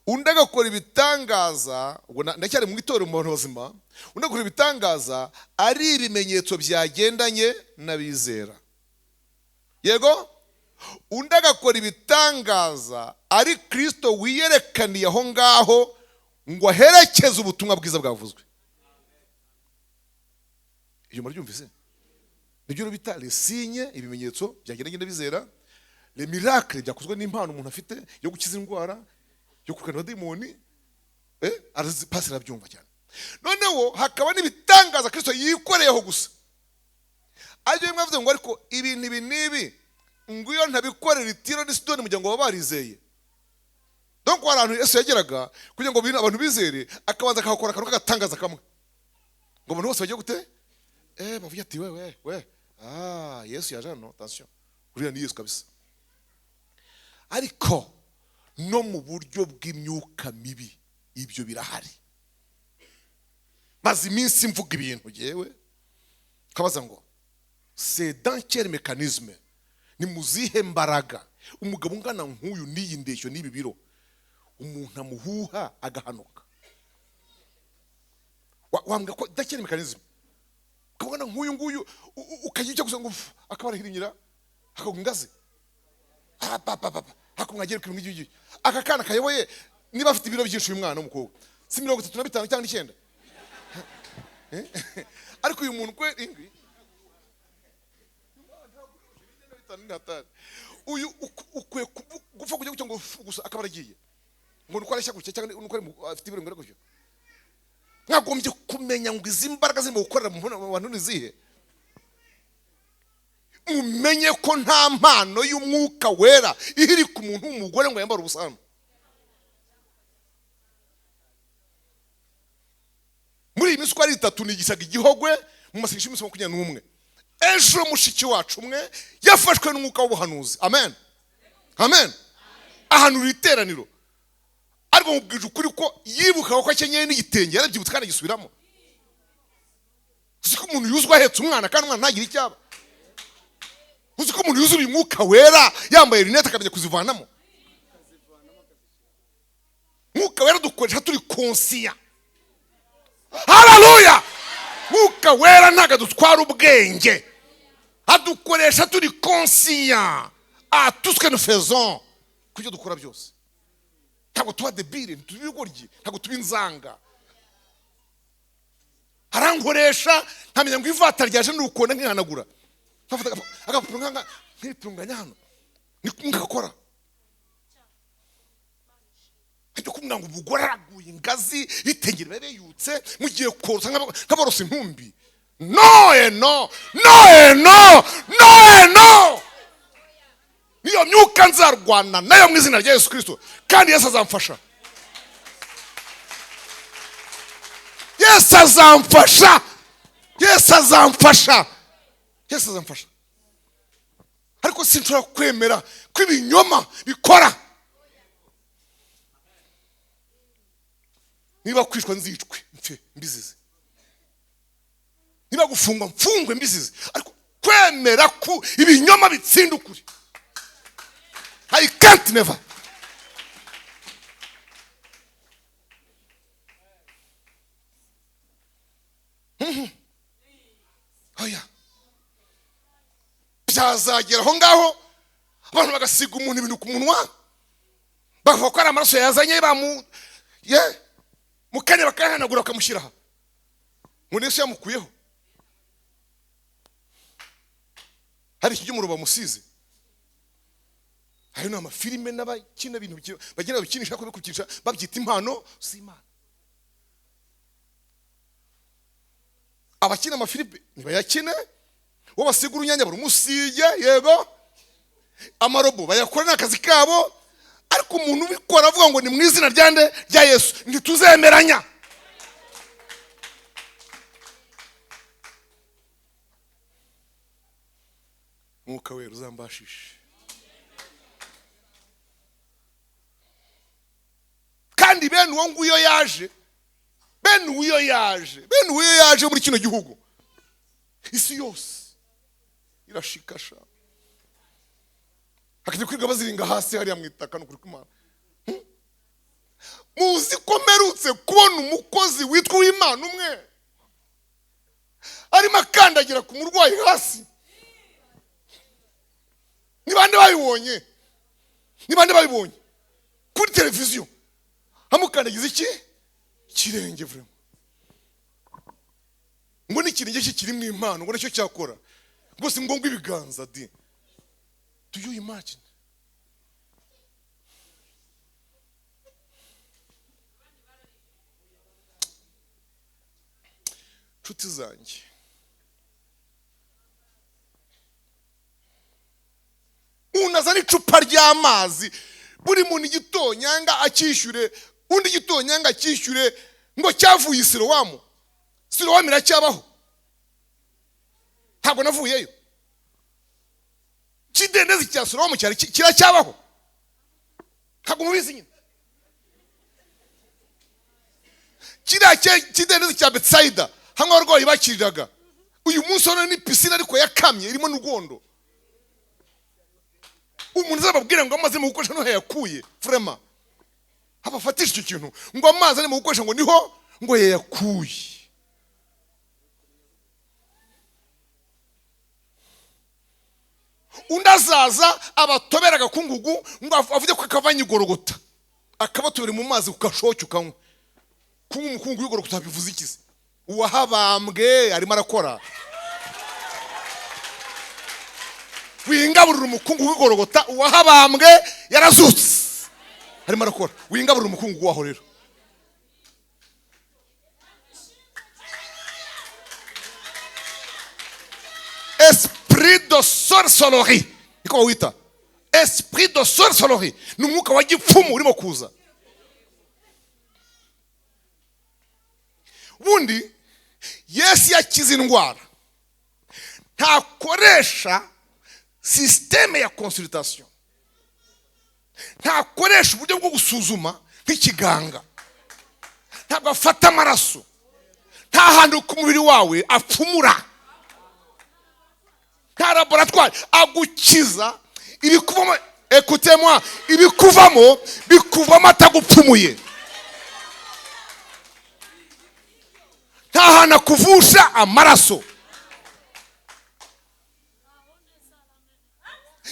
Undi agakora ibitangaza, ubwo ndacyari mu itorero mu bantu bazima, undi agakora ibitangaza ari ibimenyetso byagendanye n'abizera. Yego? Undi agakora ibitangaza ari Kristo wiyerekaniye aho ngaho ngo aherekeze ubutumwa bwiza bwavuzwe. Iyo murabyumvise? Nibyo bita les signes, ibimenyetso byagendanye n'abizera. Les miracles byakozwe n'impano umuntu afite yo gukiza indwara, yo kurwanya abadayimoni, pasira byumva cyane. Noneho hakaba n'ibitangaza Kristo yikoreyeho gusa. Ajye mwavuze ngo ariko ibintu ibi nibi ngo iyo ntabikorera Itiro ni Sidoni mujya ngo babarizeye. Donc abantu Yesu yageraga kugira ngo abantu bizere, akabanza akakora akantu kagatangaza kamwe ngo abantu bose bajye gute bavuga ati we Yesu yaje hano, attention, uriya ni Yesu kabisa. Ariko no mu buryo bw'imyuka mibi ibyo birahari. Maze iminsi mvuga ibintu yewe kabaza ngo c'est dans quel mécanisme, ni muzihe mbaraga umugabo ungana nk'uyu n'iyi ndeshyo n'ibi biro umuntu amuhuha agahanuka? Wambwa ko dans quel mécanisme kabona nk'uyu nguyu ukajya gusa ngo akabarahirinyira akagungaze hakumwagera kiri ngigi aka kana kayoboye niba afite ibiro byinshi uyu mwana w'umukobwa si 35 cyangwa 9 ariko uyu muntu kwe ingi uyu ukwe gupfa kujya gucyo ngo gusa akabaragiye ngo nuko arashya gucya cyangwa nuko afite ibiro ngara gucyo. Mwagombye kumenya ngo izi mbaraga zirimo gukorera mu bantu nizihe. Umenye ko nta mpano y'umwuka wera ihiri ku muntu w'umugore ngo yambara ubusano. Muri iyi minsi kwari 3 nigisaga igihogwe mu masengesho y'imisi 21. Ejo mushiki wacu umwe yafashwe n'umwuka w'ubuhanuzi. Amen. Ahantu riteraniro. Ariko mubwije ukuri ko yibuka ko akenyeye n'igitenge yarabyibutse kandi gisubiramo. uzi ko umuntu yuzwa ahetse umwana kandi umwana ntagire icyaba? Uzi ko umuntu yuzuye umwuka wera yambaye rinete akamenya kuzivanamo? Mwuka wera dukoresha turi konsiya. Haleluya! Mwuka wera ntago dutwara ubwenge, adukoresha turi konsiya à tout ce que nous faisons. Kubyo dukora byose ntabwo tuba debile, ntituba ibigoryi, ntabwo tuba inzanga. Arankoresha nkamenya ngo ivata ryaje n'ukona nkihanagura, nkafata agapapuro nkitunganya hano nkakora. Ajya kumubwira ngo umugore araguye ingazi itengera bareyutse mugiye korosa nk'abarosa intumbi. No. Niyo myuka nzarwana nayo mu izina rya Yesu Kristo, kandi Yesu azamfasha. Yesu azamfasha. Ariko sinshobora kwemera ko ibinyoma bikora. Niba kwishwa nzicwe mfe mbizize, niba gufungwa mfungwe mbizize, ariko kwemera ko ibinyoma bitsinda ukuri, I can't never. Oya, byazagera aho ngaho abantu bagasiga umuntu ibintu ku munwa, bavuga ko ari amaraso yazanye mukanya bakahanagura bakamushyiraho ngo Yesu yamukuyeho. Hari iki cy'umuro bamusize. Hari no amafilime n'abakina ibintu bagira babikinisha ko bikukinisha babyita impano z'Imana. Abakina amafilime nibayakine, wo basigura unyanya barumusige, yego amarobo bayakora n'akazi kabo, ariko umuntu ubikora avuga ngo ni mu izina rya Yesu ntituzemeranya. Mwuka wera uzambashishe. Kandi bene uwo nguyo yaje muri kino gihugu, isi yose irashikasha. Akije kwiga baziringa hasi hariya mwitaka no kuri kumana. Muzi ko merutse kubona umukozi witwa w'Imana umwe arimo akandagira ku murwayi hasi. Ni bande babibonye kuri televiziyo, amukandagiza iki kirenge vrema, ngo ni kirenge kiri mu impano, ngo nacyo cyakora bose ngo ibiganza di. Do you imagine? Nshuti zanjye, unazana icupa ry'amazi, buri muntu igitonyanga akishyure, undi igitonyanga akishyure, ngo cyavuye i Silowamu. Silowamu iracyabaho? Ntabwo navuyeyo. Kidendezi cya Silowamu kiracyabaho? Ntabwo mubizi nyine. Kiriya kidendezi cya Betsaida hamwe abarwayi bakiriraga, uyu munsi hano ni pisine ariko yakamye irimo n'ugondo. Umuntu azababwira ngo amaze mu gukoresha no yayakuye vrema, abafatisha icyo kintu ngo amazi ari mu gukoresha ngo niho ngo yayakuye. Undazaza abatoberaga kungugu ngo avuze ko akavanye igorogota, akabatobera mu mazi ukashoke ukanywa. Kuba umukungu w'igorogota bivuze ikize? Uwahabambwe arimo arakora. Wingaburira umukungu w'igorogota, uwahabambwe yarazutse arimo arakora. Wingaburira umukungu waho rero. Esprit de sorcellerie, niko wita. Esprit de sorcellerie ni umwuka wa gipfumu urimo kuza. Bundi Yesu yakiza indwara, ntakoresha systeme ya consultation, ntakoresha uburyo bwo gusuzuma nk'ikiganga, ntabwo afata amaraso, nta hantu ku mubiri wawe apfumura, nta laboratwari. Agukiza ibikuvamo, écoutez-moi, ibikuvamo bikuvamo atagupfumuye. Nta hantu akuvusha amaraso.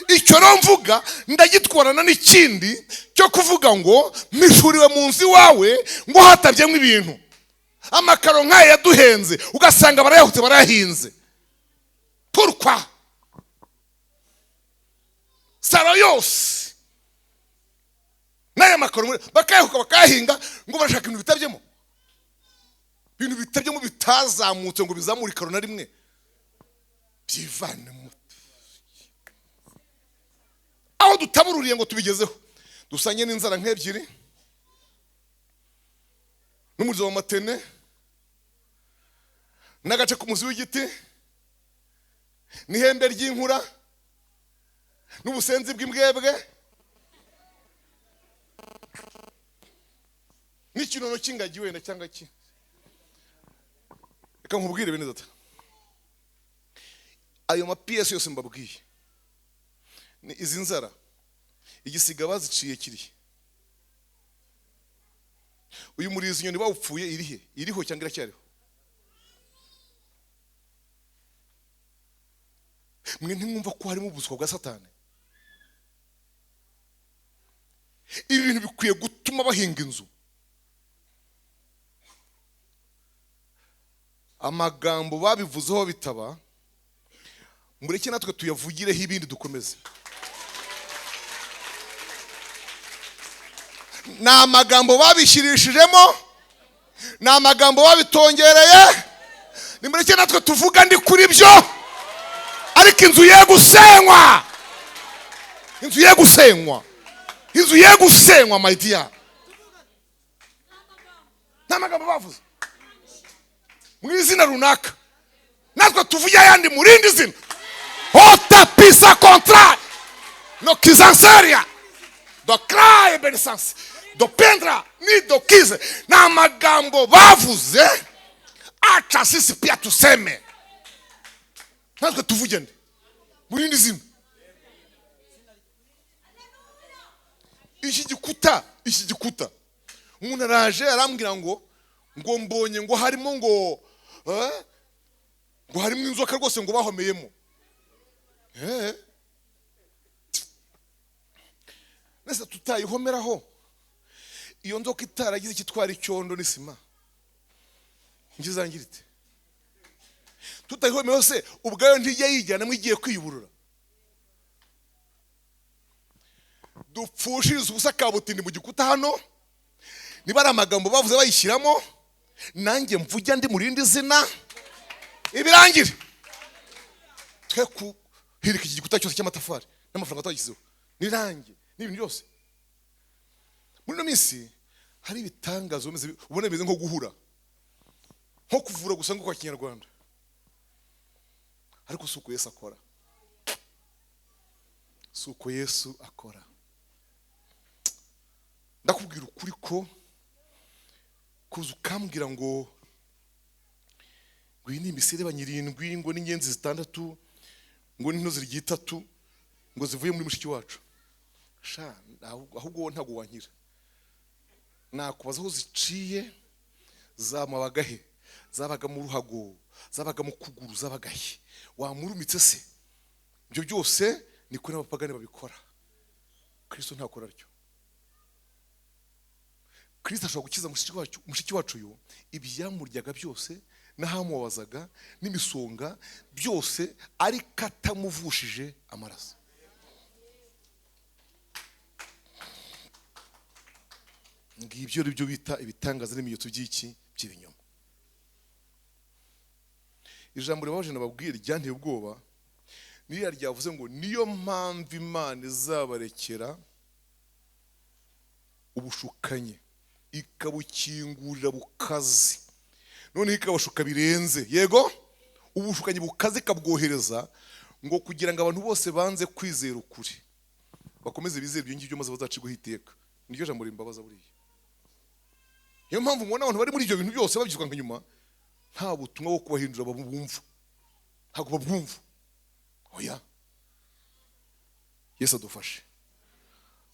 Icyo rero mvuga ndagitwarana n'ikindi cyo kuvuga ngo mishuriwe mu nzu iwawe ngo hatabyemo ibintu. Amakaro nk'aya yaduhenze ugasanga barayahutse barayahinze. Pourquoi? Saro yose n'aya makaro bakayahuka bakayahinga ngo barashaka ibintu bitabyemo. Ibintu bitabyemo bitazamutse ngo bizamure ikaro na rimwe. Byivane mu aho dutabururiye ngo tubigezeho. Dusanye n'inzara nk'ebyiri n'umurizo w'amatene n'agace k'umuzi w'igiti n'ihembe ry'inkura n'ubusenzi bw'imbwebwe n'ikinono cy'ingagi wenda cyangwa ki. Reka nkubwire bene data, ayo mapiyesi yose mbabwiye ni izi nzara igisiga baziciye kirihe. Uyu murizo inyoni bawupfuye irihe? Iriho cyangwa iracyariho? Mwe ntimwumva ko harimo ubuswa bwa Satani? Ibi bintu bikwiye gutuma bahinga inzu. Amagambo babivuzeho bitaba, mureke natwe tuyavugireho ibindi dukomeze. Ni amagambo babishirishijemo, ni amagambo babitongereye, nimureke natwe tuvuga ndi kuri byo. Ariko inzu ye gusenywa, inzu ye gusenywa, inzu ye gusenywa my dear. Ni amagambo bavuze mu izina runaka, natwe tuvuge ayandi mu rindi zina. Ota pisa contra no kizansaria do cry benesansi do pendra ni do kize. Ni amagambo bavuze, acha sisi pia tuseme. Natwe tuvuge ndi mu rindi zina. Iki gikuta umuntu araje arambwira ngo mbonye ngo harimo ngo harimo inzoka rwose ngo bahomeyemo. Nese tutayihomeraho iyo nzoka itaragize ikitwara icyondo n'isima ngizangirite. Tutayihomeraho se ubwayo ntijya yijyana mu igiye kwiyuburura. Dupfushiriza ubusa kabutindi mu gikuta hano. Niba ari amagambo bavuze bayishyiramo, nanjye mvuge ndi mu rindi zina ibirangire. Twe kuhirika iki gikuta cyose cy'amatafari n'amafaranga twagizeho nirange n'ibintu byose. Muri no minsi hari ibitangazo ubona bimeze nko guhura, nko kuvura gusa ngo kwa Kinyarwanda. Ariko suko Yesu akora, suko Yesu akora. Ndakubwira ukuri ko kuza ukambwira ngo iyi ni imisire banyirindwi ngo n'ingenzi zitandatu ngo n'into ziri gitatu ngo zivuye muri mushiki wacu. Sha ahubwo ntago wankira. Nakubaza aho ziciye zamabagahe, zabaga mu ruhago, zabaga mu kuguru, zabagahe. Wamurumitse se? Ibyo byose niko n'abapagani babikora. Kristo ntakora ryo. Kristo ashobora gukiza mushiki wacu yo ibyamuryaga byose n'ahamubazaga n'imisonga byose, ariko atamuvushije amaraso. Ngibyo ari byo bita ibitangaza n'ibimenyetso by'iki by'ibinyoma. Ijambo ribabaje nababwira ryanteye ubwoba niriya ryavuze ngo niyo mpamvu Imana izabarekera ubushukanye ikabukingurira bukazi, none ikabashuka birenze. Yego, ubushukanye bukazi kabwohereza ngo kugira ngo abantu bose banze kwizera ukuri bakomeze bizera ibyo ngibyo maze bazacirwaho iteka. Niryo jambo rimbabaza buriya. Niyo mpamvu mubona abantu bari muri ibyo bintu byose babyirwanga nyuma nta butumwa bwo kubahindura babumva, ntabwo babwumva. Oya, Yesu adufashe.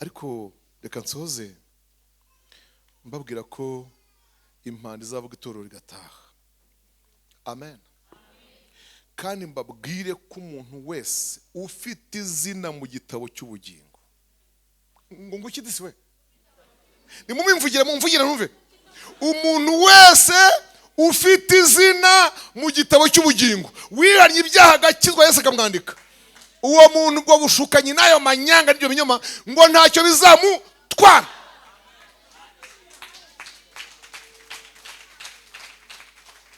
Ariko reka nsoze mbabwira ko impanda izavuga itorero rigataha. Amen. Kandi mbabwire ko umuntu wese ufite izina mu gitabo cy'ubugingo, ngo nguki disi we, nimumvugire numve, umuntu wese ufite izina mu gitabo cy'ubugingo wihannye ibyaha agakizwa, Yesu akamwandika, uwo muntu ubwo bushukanyi n'ayo manyanga n'ibyo binyoma ngo ntacyo bizamutwara.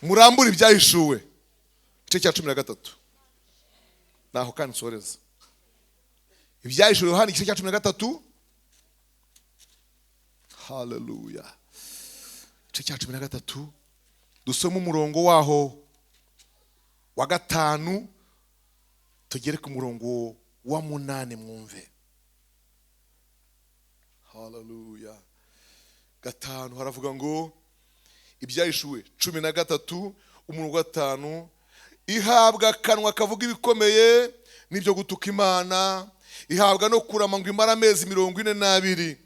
Murambura ibyahishuwe igice cya 13. Naho kandi nsoreza ibyahishuwe Yohana igice cya 13. Haleluya. Igice cya 13 dusoma umurongo waho wa 5 tugere ku murongo wa 8 mwumve. Haleluya. 5 haravuga ngo ibyahishuwe 13 umurongo wa 5, ihabwa akanwa kavuga ibikomeye n'ibyo gutuka Imana, ihabwa no kurama ngo imara amezi 42,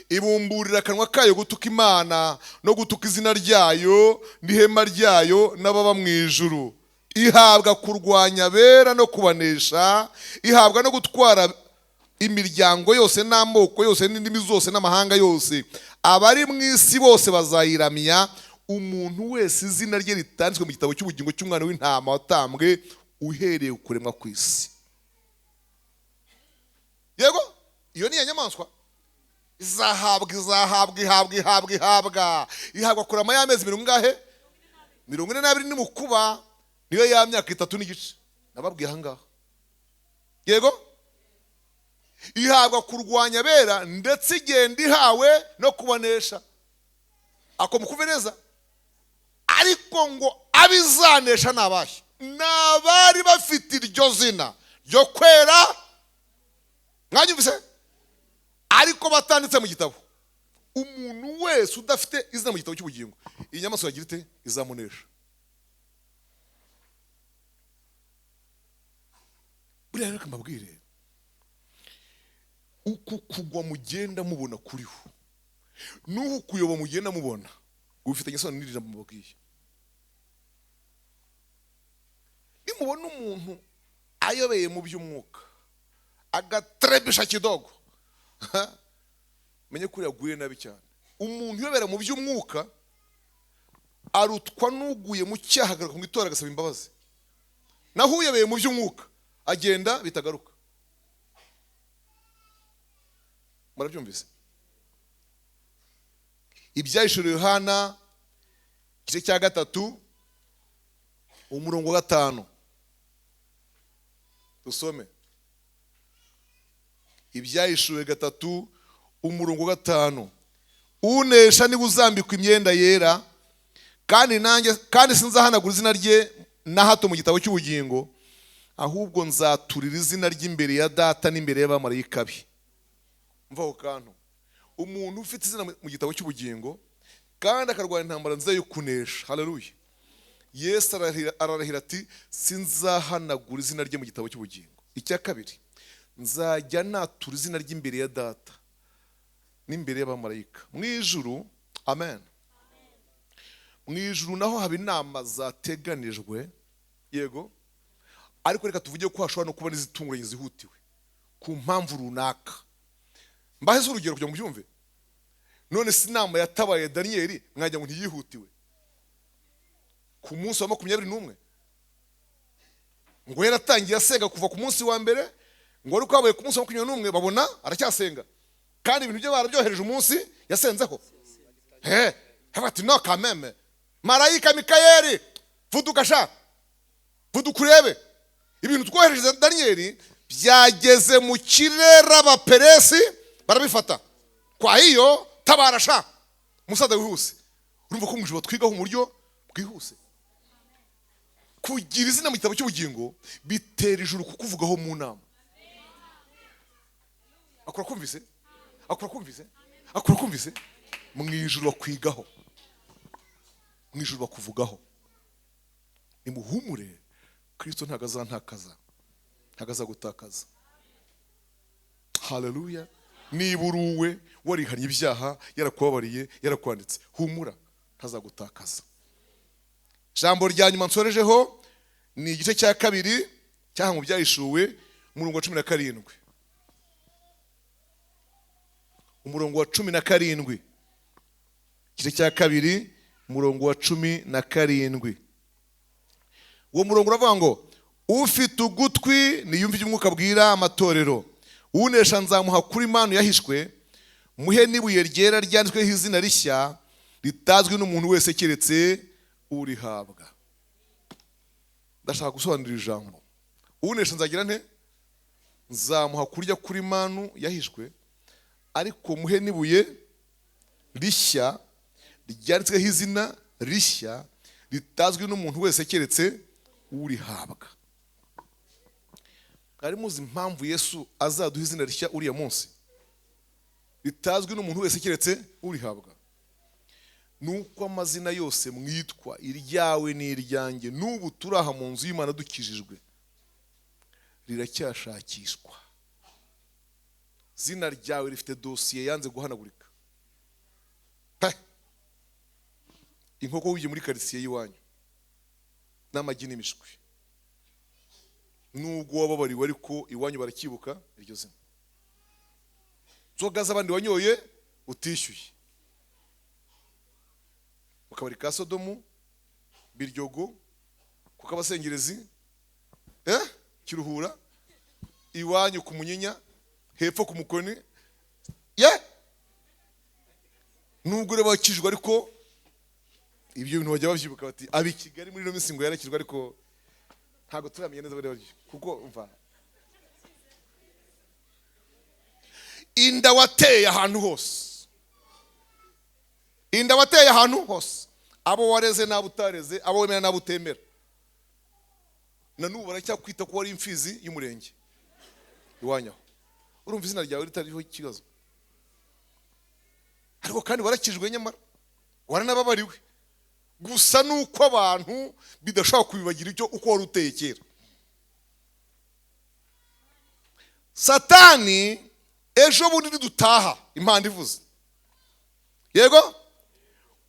ibumburira akanwa kayo gutuka Imana no gutuka izina ryayo n'ihema ryayo n'ababa mu ijuru, ihabwa kurwanya abera no kubanesha, ihabwa no gutwara imiryango yose n'amoko yose n'indimi zose n'amahanga yose, abari mu isi bose bazayiramya, umuntu wese izina rye ritanditswe mu gitabo cy'ubugingo cy'umwana w'intama watambwe uhereye kuremwa kw'isi. Yego, iyo ni inyamaswa ihabwa kurama y'amezi 42 ni mukuba, niyo ya myaka 3 n'igice nababwiye aha ngaha. Yego, ihabwa kurwanya abera ndetse igenda ihawe no kubanesha. Ako mukuve neza. Ariko ngo abizanesha nabahe, nabari bafite iryo zina ryo kwera, mwanyumvise, ariko batanditse mu gitabo. Umuntu wese udafite izina mu gitabo cy'ubugingo, iyi nyamaswa yagira ite? Izamunesha. Buriya reka mbabwire, uku kugwa mugenda mubona kuriho n'uku kuyoba mugenda mubona ufite isano n'irira mubabwiye. Nimubona umuntu ayobeye mu by'umwuka agatrebesha kidogo, menye ko yaguye nabi cyane. Umuntu yobera mu by'umwuka arutwa n'uguye mu cyaha agaruka mu itora agasaba imbabazi, naho uyobeye mu by'umwuka agenda bitagaruka. Murabyumvise? Ibyahishuwe Yohana igice cya 3 umurongo wa 5 dusome. Ibyahishuwe 3 umurongo wa 5, unesha niwe uzambikwa imyenda yera, kandi sinzahanagura izina rye na hato mu gitabo cy'ubugingo, ahubwo nzaturira izina ry'imbere ya Data n'imbere y'abamarayika be. Mvaho kantu, umuntu ufite izina mu gitabo cy'ubugingo kandi akarwanya intambara nziza yo kunesha. Haleluya. Yesu ararahira ati sinzahanagura izina rye mu gitabo cy'ubugingo. Icya kabiri, nzajya natura izina ry'imbere ya Data n'imbere y'abamarayika mu ijuru. Amen. Mu ijuru naho haba inama zateganijwe. Yego, ariko reka tuvuge ko hashobora no kuba n'izitunguranye zihutiwe ku mpamvu runaka. Mbaheze urugero kugira ngo mubyumve. None si inama yatabaye Daniel mwajya ngo ntiyihutiwe ku munsi wa 21, ngo yaratangiye asenga kuva ku munsi wa mbere, ngo ari kwabaye ku munsi wa 21 babona aracyasenga, kandi ibintu bye barabyohereje umunsi yasenzeho. Bati no kameme, marayika Mikayeli vuduka urebe ibintu twohereje Daniel byageze mu kirere, abaperesi barabifata. Kwa hiyo tabarasha musada wihuse. Urumva ko mujuru twigaho mu buryo bwihuse. Kugira izina mu gitabo cy'ubugingo bitera ijuru kukuvugaho mu nama. Akora kumvise mu ijuru bakwigaho, mu ijuru bakuvugaho. nimuhumure, Kristo ntabwo azantakaza, ntabwo azagutakaza. Haleluya. Niba uruwe warihannye ibyaha, yarakubabariye, yarakwanditse, humura, ntazagutakaza. Ijambo rya nyuma nsorejeho ni igice cya 2 cyaha mu byahishuwe, umurongo wa 17. Umurongo wa 17, igice cya 2 umurongo wa 17. Uwo murongo uravuga ngo, ufite ugutwi niyumve ibyo Umwuka abwira amatorero, unesha nzamuha kuri manu yahishwe, muhe n'ibuye ryera ryanditsweho izina rishya ritazwi n'umuntu wese keretse urihabwa. Ndashaka gusobanurira ijambo. Unesha nzagira nte? Nzamuha kurya kuri manu yahishwe, ariko muhe n'ibuye rishya ryanditsweho izina rishya ritazwi n'umuntu wese keretse urihabwa. Ari muzi impamvu Yesu azaduha izina rishya uriya munsi ritazwi n'umuntu wese keretse urihabwa? Nuko amazina yose mwitwa, iryawe n'iryanjye, n'ubu turaha mu nzu y'Imana dukijijwe, riracyashakishwa. Zina ryawe rifite dosiye yanze guhanagurika. Inkoko wibye muri quartier y'iwanyu n'amagi n'imishwi, nubwo wababariwe ariko iwanyu barakibuka iryo zina. Nzoga z'abandi wanyoye utishyuye, ukabari ka Sodomu, Biryogo, kuko abasengerezi Kiruhura, iwanyu ku Munyinya, hepfo ku Mukoni, nubwo rero bakijwe ariko ibyo bintu bajya babyibuka bati abi Kigali muri no misingo yarakirwa, ariko ntago turamenye neza bari kuko umva inda wateye ahantu hose, inda wateye ahantu hose, abo wareze n'abutareze, abo wemera n'abutemera, na nubu baracyakwita ko wari imfizi y'umurenge iwanyaho. Urumva izina ryawe ritariho ikibazo, ariko kandi warakijwe, nyamara waranababariwe. Gusa nuko abantu bidashobora kubibagira icyo uko wari uteye kera. Satani ejo bundi dutaha impanda ivuze, yego,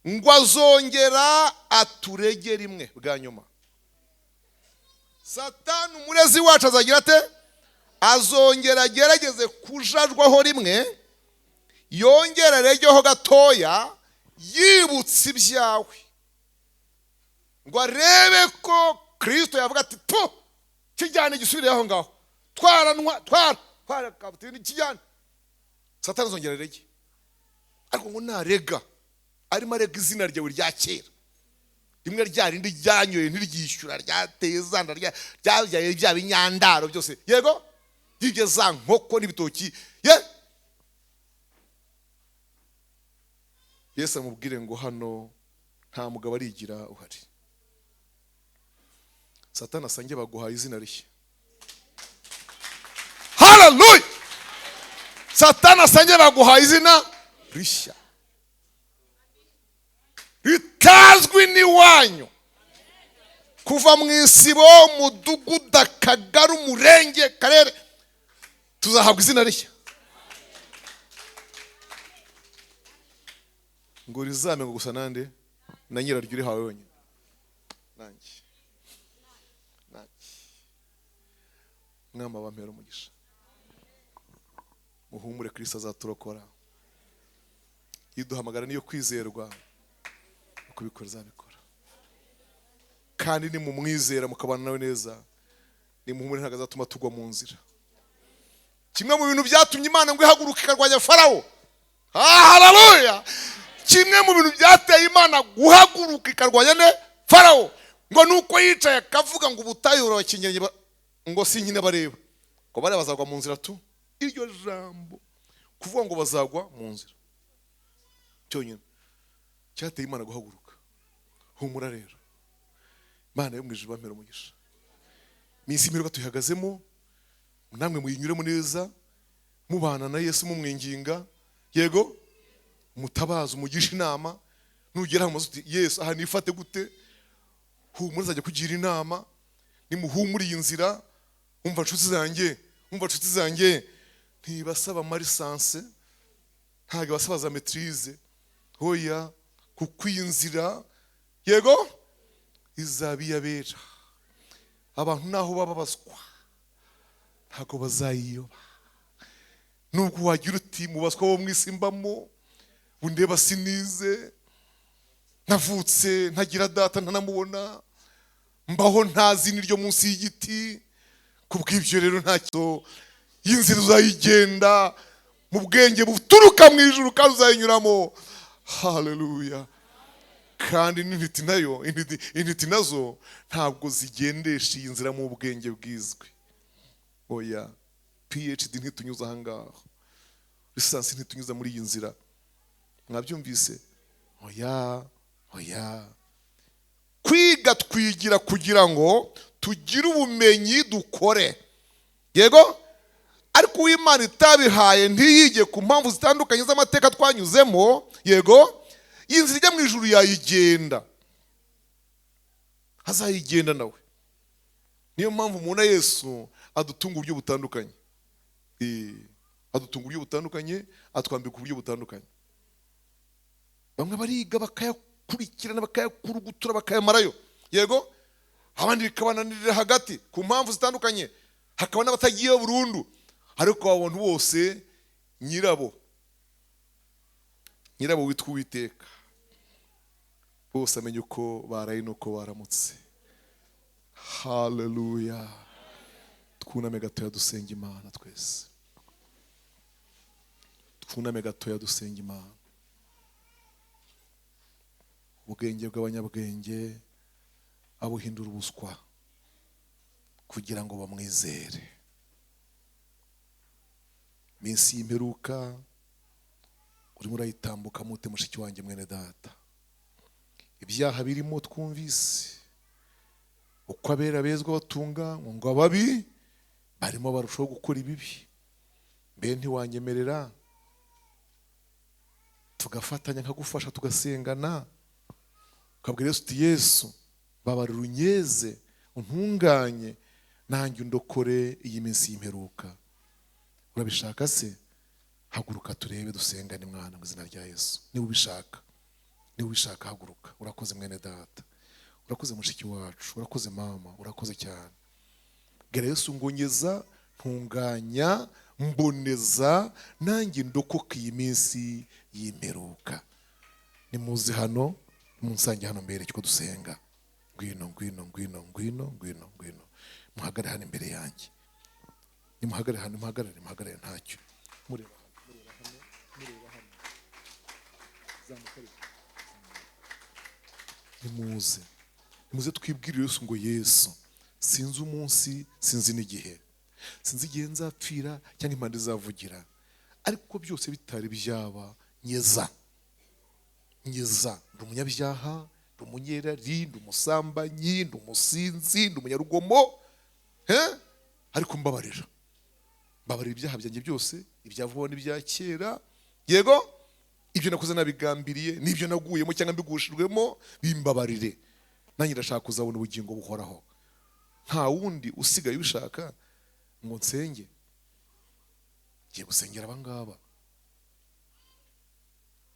ngo azongera aturege rimwe bwa nyuma. Satani umurezi wacu azagira ate? Azongera agerageze kujajwaho rimwe, yongera aregeho gatoya, yibutse ibyawe, ngo arebe ko Kristo yavuga ati po kijyane gisubire aho ngaho, twara kabutini kijyane. Satani azongera arege, ariko ngo narega arimo arega izina ryawe rya kera, rimwe rya rindi ryanyoye ntiryishyura, ryateye zanda, ryabyaye bya binyandaro byose, yego, yibye za nkoko n'ibitoki. Yesu amubwire ngo hano nta mugabo arigira uhari. Satani asange baguhaye izina rishya. Haleluya. Satani asange baguhaye izina rishya ritazwi n'iwanyu, kuva mu isibo, umudugudu, akagari, umurenge, karere, tuzahabwa izina rishya ngo rizamengo gusa nande na nyiraryo urihawe wenyine. Nanjye mwamba bampera umugisha, muhumure, Kristo azaturokora. Yiduhamagara niyo kwizerwa, ukubikora azabikora, kandi ni mu mwizera mukabana nawe neza, ni muhumure, ntabwo azatuma tugwa mu nzira. Kimwe mu bintu byatumye Imana ngo ihaguruka ikarwanya Farawo, haleluya, kimwe mu bintu byateye Imana guhaguruka ikarwanya ne Farawo, ngo nuko yicaye akavuga ngo ubutayu burabakinyenye, ngo sinkine bareba, ngo bare bazagwa mu nzira tu. Iryo jambo kuvuga ngo bazagwa mu nzira cyonyine cyateye Imana guhaguruka. Humura rero, Imana yo mwijuru bampera umugisha. Minsi imperuka tuyihagazemo, namwe muyinyuremo neza, mubana na Yesu, mumwinginga, yego, mutabaza, umugisha inama. Nugera mu mazuti, Yesu aha nifate gute? humura azajya kugira inama. Nimuhumura iyi nzira, umva nshuti zanjye, ntibasaba amalisanse, ntabwo basaba za maîtrise, hoya, kuko iyi nzira yego izaba iyabera. Abantu naho bababazwa ntabwo bazayiyoba. Nubwo wagira uti mubaswa wo mwisi mbamo, undeba sinize, navutse ntagira data ntanamubona, mbaho ntazi niryo munsi y'igiti, kubw'ibyo rero ntacyo, iyi nzira uzayigenda mu bwenge buturuka mu ijuru kandi uzayinyuramo. Haleluya. Kandi n'intiti nayo, intiti nazo ntabwo zigendesha iyi nzira mu bwenge bwizwe. Oya, PhD ntitunyuza ahangaho, lisansi ntitunyuza muri iyi nzira. Mwabyumvise? Oya. Kwiga twigira kugira ngo tugire ubumenyi dukore. Yego? Ariko uw'Imana itabihaye ntiyige ku mpamvu zitandukanye z'amateka twanyuzemo, yego, iyi nzira ijya mu ijuru yayigenda, azayigenda nawe. Niyo mpamvu umuntu Yesu adutunga uburyo butandukanye, adutunga uburyo butandukanye, atwambika uburyo butandukanye. Bamwe bariga bakayakurikirana, bakayakurugutura, bakayamarayo, yego, abandi bikabananirira hagati ku mpamvu zitandukanye, hakaba n'abatagiyeyo burundu. Ariko abantu bose nyirabo witwa Uwiteka, bose amenye uko baraye nuko baramutse. Haleluya. Twuname gatoya dusenga Imana twese. Twuname gatoya dusenga Imana. Ubwenge bw'abanyabwenge abuhindura ubuswa kugira ngo bamwizere. Minsi y'imperuka urimo urayitambuka mute mushiki wanjye mwene data? Ibyaha birimo twumvise uko abera bezwa batunga ngo ababi barimo barushaho gukora ibibi. Mbe ntiwanyemerera tugafatanya nkagufasha tugasengana, ukabwira Yesu uti Yesu babarira unyeze untunganye nanjye undokore iyi minsi y'imperuka? Urabishaka se? Haguruka turebe dusengane mwana mu izina rya Yesu. Niba ubishaka haguruka. Urakoze mwene data, urakoze mushiki wacu, urakoze mama, urakoze cyane. Bwira Yesu ngo nyeza, ntunganya, mboneza nanjye ndokoka iyi minsi y'imperuka. Nimuze hano, munsange hano mbere cyo dusenga. Ngwino. Muhagarare hano imbere yanjye. Nimuhagarare hano, muhagarare ntacyo. Mureba hano. Nimuze twibwirire Yesu ngo Yesu, sinzi umunsi, sinzi n'igihe, sinzi igihe nzapfira cyangwa impande zavugira, ariko byose bitari byaba, nyeza. Ndi umunyabyaha, ndi umunyerari, ndi umusambanyi, ndi umusinzi, ndi umunyarugomo, ariko mbabarira ibyaha byanjye byose, ibya vuba n'ibya kera, yego, ibyo nakoze nabigambiriye, n'ibyo naguyemo cyangwa mbigushijwemo, bimbabarire. Nanjye ndashaka kuzabona ubugingo buhoraho. Nta wundi usigaye ubishaka ngo nsenge. Ngiye gusengera abangaba.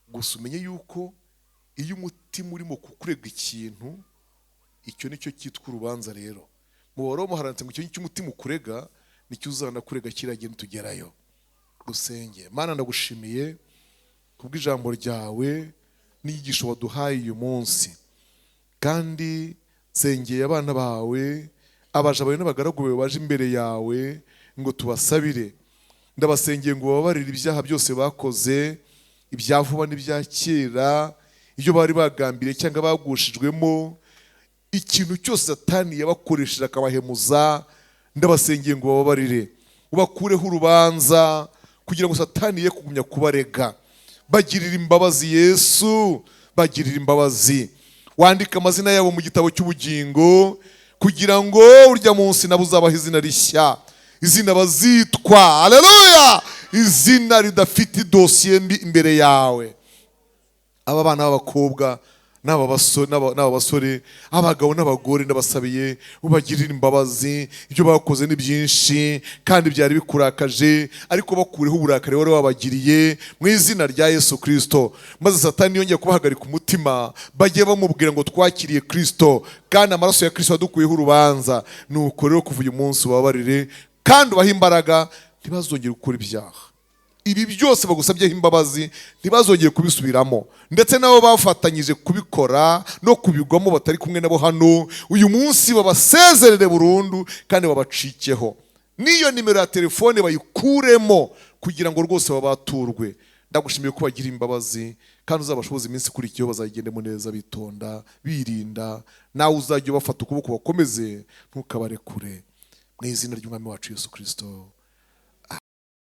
Gusa umenye yuko iyo umutima urimo kukurega ikintu, icyo nicyo cyitwa urubanza. Rero mu Baroma haranditse ngo icyo cy'umutima ukurega nicyo uzanakurega kiragenda tugerayo. Dusenge. Mana ndagushimiye kubw'ijambo ryawe n'inyigisho waduhaye uyu munsi, kandi nsengeye abana bawe, abaja bawe n'abagaragu bawe baje imbere yawe ngo tubasabire. Ndabasengeye ngo bababarire ibyaha byose bakoze, ibya vuba n'ibya kera, ibyo bari bagambiriye cyangwa bagushijwemo, ikintu cyose Satani yabakoresheje akabahemuza. Ndabasengeye ngo bababarire, ubakureho urubanza kugira ngo Satani ye kugumya kubarega. Bagirira imbabazi Yesu, bagirira imbabazi. Wandika amazina yabo mu gitabo cy'ubugingo kugira ngo urya munsi nabo uzabaha izina rishya, izina bazitwa, haleluya, izina ridafite idosiye mbi imbere yawe. Aba bana b'abakobwa n'aba basore, abagabo n'abagore, ndabasabiye ubagirire imbabazi. Ibyo bakoze ni byinshi kandi byari bikurakaje, ariko bakureho uburakari wari wabagiriye mu izina rya Yesu Kristo. Maze Satani yongeye kubahagarika umutima, bagiye bamubwira ngo twakiriye Kristo kandi amaraso ya Kristo yadukuyeho urubanza. Nuko rero kuva uyu munsi ubabarire kandi ubahe imbaraga, ntibazongere gukora ibyaha. Ibi byose bagusabyeho imbabazi ntibazongere kubisubiramo, ndetse nabo bafatanyije kubikora no kubigwamo batari kumwe nabo hano, uyu munsi babasezerere burundu kandi babacikeho. N'iyo nimero ya telefone bayikuremo kugira ngo rwose babaturwe. Ndagushimiye ko bagira imbabazi kandi uzabashoboza iminsi ikurikiyeho bazayigendemo neza, bitonda, birinda. Nawe uzajya ubafata ukuboko bakomeze, ntukabarekure, mu izina ry'Umwami wacu Yesu Kristo.